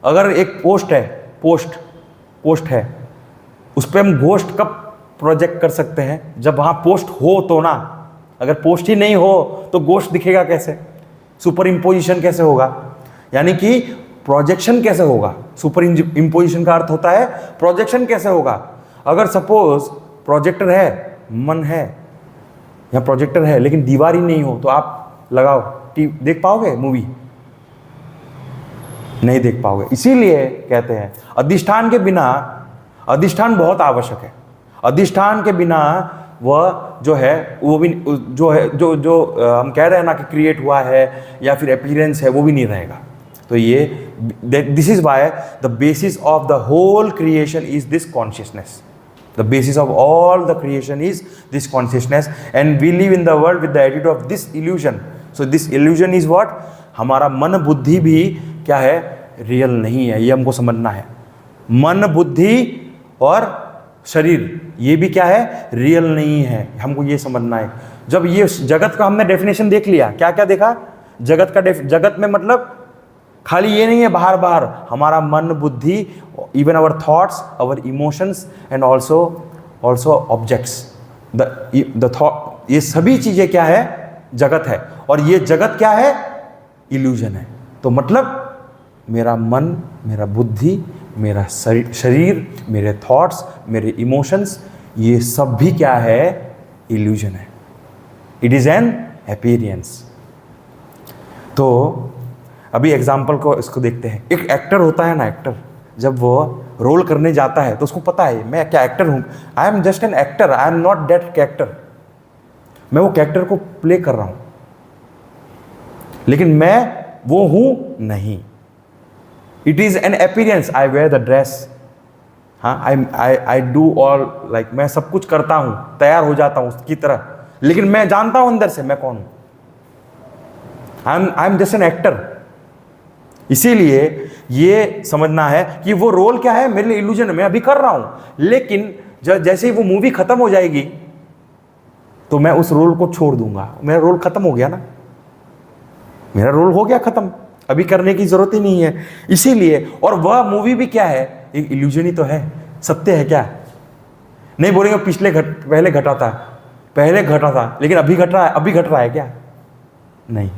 अगर एक पोस्ट है, पोस्ट है, उस पर हम घोस्ट कब प्रोजेक्ट कर सकते हैं, जब वहां पोस्ट हो तो ना। अगर पोस्ट ही नहीं हो तो घोस्ट दिखेगा कैसे, सुपर इम्पोजिशन कैसे होगा, यानी कि प्रोजेक्शन कैसे होगा। सुपर इम्पोजिशन का अर्थ होता है प्रोजेक्शन कैसे होगा। अगर सपोज प्रोजेक्टर है, मन है, या प्रोजेक्टर है लेकिन दीवार ही नहीं हो, तो आप लगाओ देख पाओगे मूवी, नहीं देख पाओगे। इसीलिए कहते हैं अधिष्ठान के बिना, अधिष्ठान बहुत आवश्यक है। अधिष्ठान के बिना वह जो है, वो भी जो है, जो हम कह रहे हैं ना कि क्रिएट हुआ है या फिर अपीयरेंस है, वो भी नहीं रहेगा। तो ये this is why the basis of the whole creation is this consciousness. The basis of all the creation is this consciousness, and we live in the world with the attitude of this illusion. So this illusion is what, हमारा मन बुद्धि भी क्या है, real नहीं है। ये हमको समझना है। मन बुद्धि और शरीर ये भी क्या है, रियल नहीं है, हमको ये समझना है। जब ये जगत का हमने डेफिनेशन देख लिया, क्या क्या देखा जगत का, जगत में मतलब खाली ये नहीं है बाहर बाहर, हमारा मन बुद्धि, even our thoughts, our emotions and also objects, the thought, ये सभी चीजें क्या है, जगत है। और ये जगत क्या है, इल्यूजन है। तो मतलब मेरा मन, मेरा बुद्धि, मेरा शरीर, मेरे थॉट्स, मेरे इमोशंस, ये सब भी क्या है, इल्यूजन है। It is an appearance. तो अभी एग्जाम्पल को इसको देखते हैं। एक एक्टर होता है ना, एक्टर जब वो रोल करने जाता है तो उसको पता है मैं क्या एक्टर हूँ, आई am just an actor, I am not that character. मैं वो कैरेक्टर को प्ले कर रहा हूँ, लेकिन मैं वो हूँ नहीं। It is an appearance, I wear the dress, हाँ, आई डू ऑल, लाइक मैं सब कुछ करता हूँ, तैयार हो जाता हूँ उसकी तरह, लेकिन मैं जानता हूँ अंदर से मैं कौन हूँ। आई एम जस्ट एन एक्टर। इसीलिए ये समझना है कि वो रोल क्या है, मेरे लिए इल्यूजन है, मैं अभी कर रहा हूं, लेकिन जैसे ही वो मूवी खत्म हो जाएगी तो मैं उस रोल को छोड़ दूंगा। मेरा रोल खत्म हो गया ना, मेरा रोल हो गया खत्म, अभी करने की जरूरत ही नहीं है। इसीलिए, और वह मूवी भी क्या है, एक इल्यूजन ही तो है, सत्य है क्या, नहीं बोलेंगे पहले घटा था, पहले घटा था लेकिन अभी घट रहा है, अभी घट रहा है क्या? नहीं,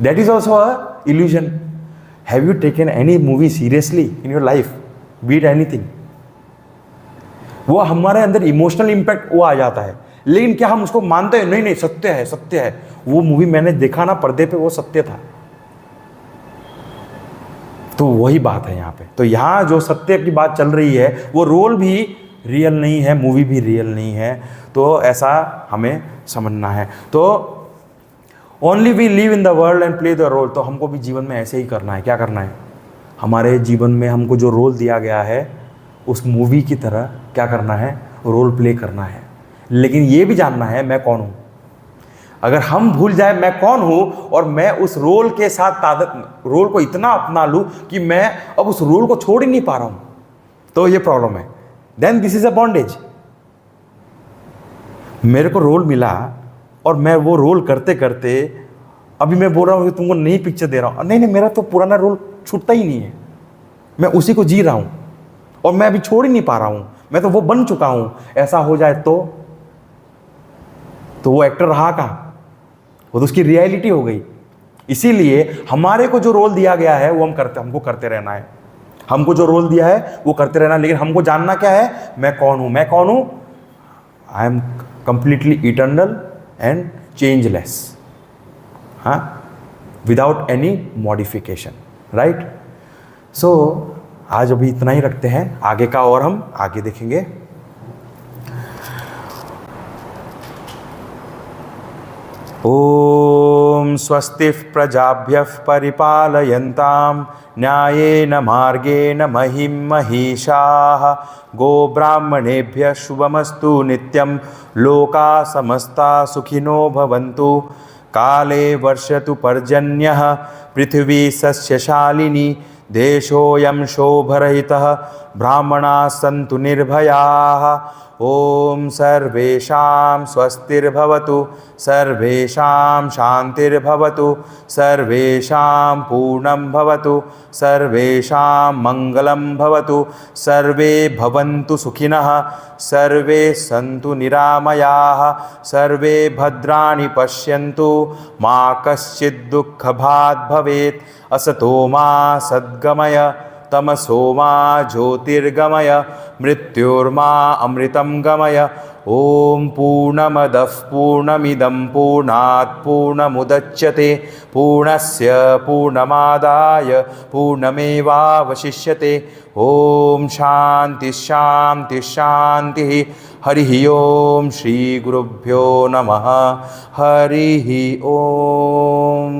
that is also a illusion. Have you taken any movie seriously in your life, B it anything? वो हमारे अंदर इमोशनल इंपैक्ट वो आ जाता है, लेकिन क्या हम उसको मानते हैं? नहीं नहीं, सत्य है, सत्य है, वो मूवी मैंने देखा ना पर्दे पे, वो सत्य था। तो वही बात है यहाँ पे। तो यहाँ जो सत्य की बात चल रही है, वो रोल भी रियल नहीं है, मूवी भी रियल नहीं है। तो ऐसा हमें समझना है। तो only we live in the world and play the role. तो हमको भी जीवन में ऐसे ही करना है। क्या करना है? हमारे जीवन में हमको जो रोल दिया गया है उस मूवी की तरह क्या करना है? रोल प्ले करना है। लेकिन ये भी जानना है मैं कौन हूँ। अगर हम भूल जाए मैं कौन हूँ और मैं उस रोल के साथ रोल को इतना अपना लूँ कि मैं अब उस रोल को छोड़ ही नहीं पा रहा हूँ, तो ये प्रॉब्लम है। Then this is a bondage. मेरे को रोल मिला और मैं वो रोल करते करते अभी मैं बोल रहा हूँ कि तुमको नई पिक्चर दे रहा हूँ, नहीं नहीं, मेरा तो पुराना रोल छूटता ही नहीं है, मैं उसी को जी रहा हूँ और मैं अभी छोड़ ही नहीं पा रहा हूँ, मैं तो वो बन चुका हूँ। ऐसा हो जाए तो वो एक्टर रहा कहाँ? वो तो उसकी रियलिटी हो गई। इसीलिए हमारे को जो रोल दिया गया है वो हमको करते रहना है। हमको जो रोल दिया है वो करते रहना, लेकिन हमको जानना क्या है? मैं कौन हूँ? मैं कौन हूँ? I am completely eternal and changeless, हाँ, विदाउट एनी मॉडिफिकेशन, राइट? सो आज अभी इतना ही रखते हैं, आगे का और हम आगे देखेंगे। ओम स्वस्ति प्रजाभ्यः परिपालयन्तां न्यायेन मार्गेण महीं महिषाः। गोब्राह्मणेभ्यः शुभमस्तु नित्यं। लोकाः समस्ताः सुखिनो भवन्तु। काले वर्षतु पर्जन्यः पृथिवी सस्यशालिनी। देशोऽयं शोभरहितः ब्राह्मणाः सन्तु निर्भयाः। ओम सर्वेषां स्वस्तिर्भवतु, सर्वेषां शान्तिर्भवतु, सर्वेषां पूर्णं भवतु, सर्वेषां मङ्गलं भवतु। सर्वे भवन्तु सुखिनः, सर्वे सन्तु निरामयाः, सर्वे भद्राणि पश्यन्तु, मा कश्चित् दुःखभाग् भवेत्। असतो मा सद्गमय, तमसो मा ज्योतिर्गमय, मृत्योर्मा अमृतं गमय। ओम पूर्णमदः पूर्णमिदं पूर्णात् पूर्णमुदच्यते, पूर्णस्य पूर्णमादाय पूर्णमेवावशिष्यते। ओम शांति शांति शांति। हरिः ओम। श्री गुरुभ्यो नमः। हरिः ओम।